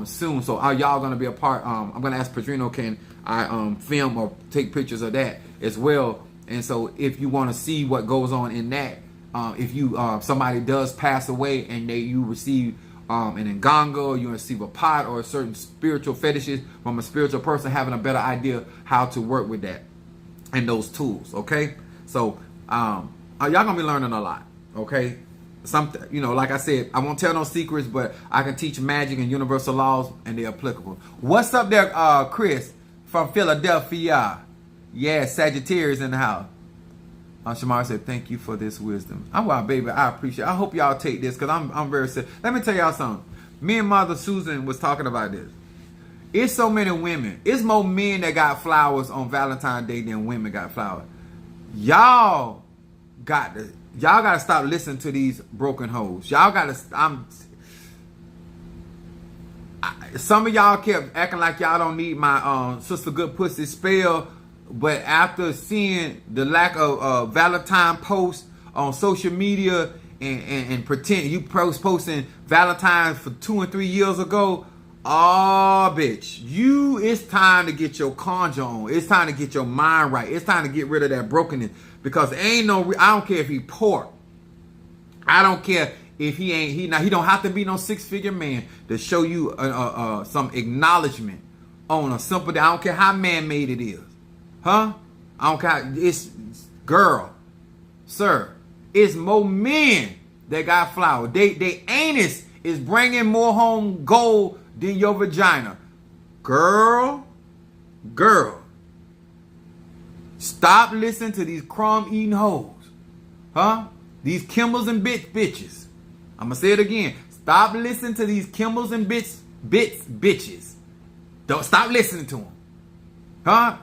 soon. So are y'all going to be a part? I'm going to ask Padrino, can I film or take pictures of that as well? And so if you want to see what goes on in that, if you somebody does pass away and you receive an nganga, or you receive a pot or a certain spiritual fetishes from a spiritual person, having a better idea how to work with that and those tools. Okay, so y'all gonna be learning a lot. Okay, something, you know, like I said, I won't tell no secrets, but I can teach magic and universal laws, and they're applicable. What's up there, Chris from Philadelphia? Yeah, Sagittarius in the house. Shamar said, thank you for this wisdom. Well, baby, I appreciate it. I hope y'all take this, because I'm very sick. Let me tell y'all something. Me and Mother Susan was talking about this. It's so many women. It's more men that got flowers on Valentine's Day than women got flowers. Y'all got to stop listening to these broken hoes. Y'all got to. Some of y'all kept acting like y'all don't need my Sister Good Pussy spell. But after seeing the lack of Valentine posts on social media and pretend you posting Valentine's for 2 and 3 years ago, oh bitch, it's time to get your conjure on. It's time to get your mind right. It's time to get rid of that brokenness, because I don't care if he poor. I don't care if he don't have to be no 6-figure man to show you some acknowledgement on a simple day. I don't care how man-made it is. Huh? I don't care. It's girl, sir. It's more men that got flowers. They anus is bringing more home gold than your vagina. Girl. Stop listening to these crumb eating hoes. Huh? These Kimbals and bitches. I'm gonna say it again. Stop listening to these Kimbals and bitches. Don't stop listening to them. Huh?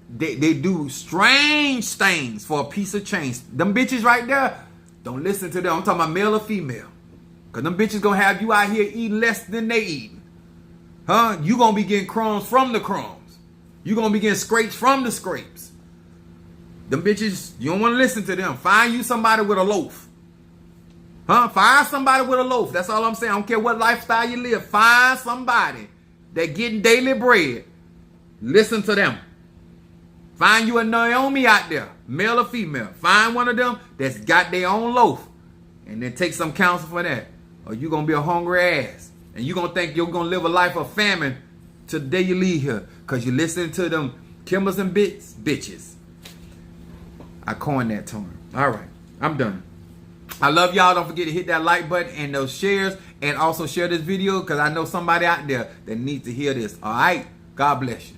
They do strange things for a piece of change. Them bitches right there, don't listen to them. I'm talking about male or female. Because them bitches going to have you out here eating less than they eating. Huh? You going to be getting crumbs from the crumbs. You going to be getting scrapes from the scrapes. Them bitches, you don't want to listen to them. Find you somebody with a loaf. Huh? Find somebody with a loaf. That's all I'm saying. I don't care what lifestyle you live. Find somebody that getting daily bread. Listen to them. Find you a Naomi out there, male or female. Find one of them that's got their own loaf, and then take some counsel for that. Or you're going to be a hungry ass. And you're going to think you're going to live a life of famine till the day you leave here, because you're listening to them Kimbers and bitches. I coined that term. All right, I'm done. I love y'all. Don't forget to hit that like button and those shares, and also share this video, because I know somebody out there that needs to hear this. All right? God bless you.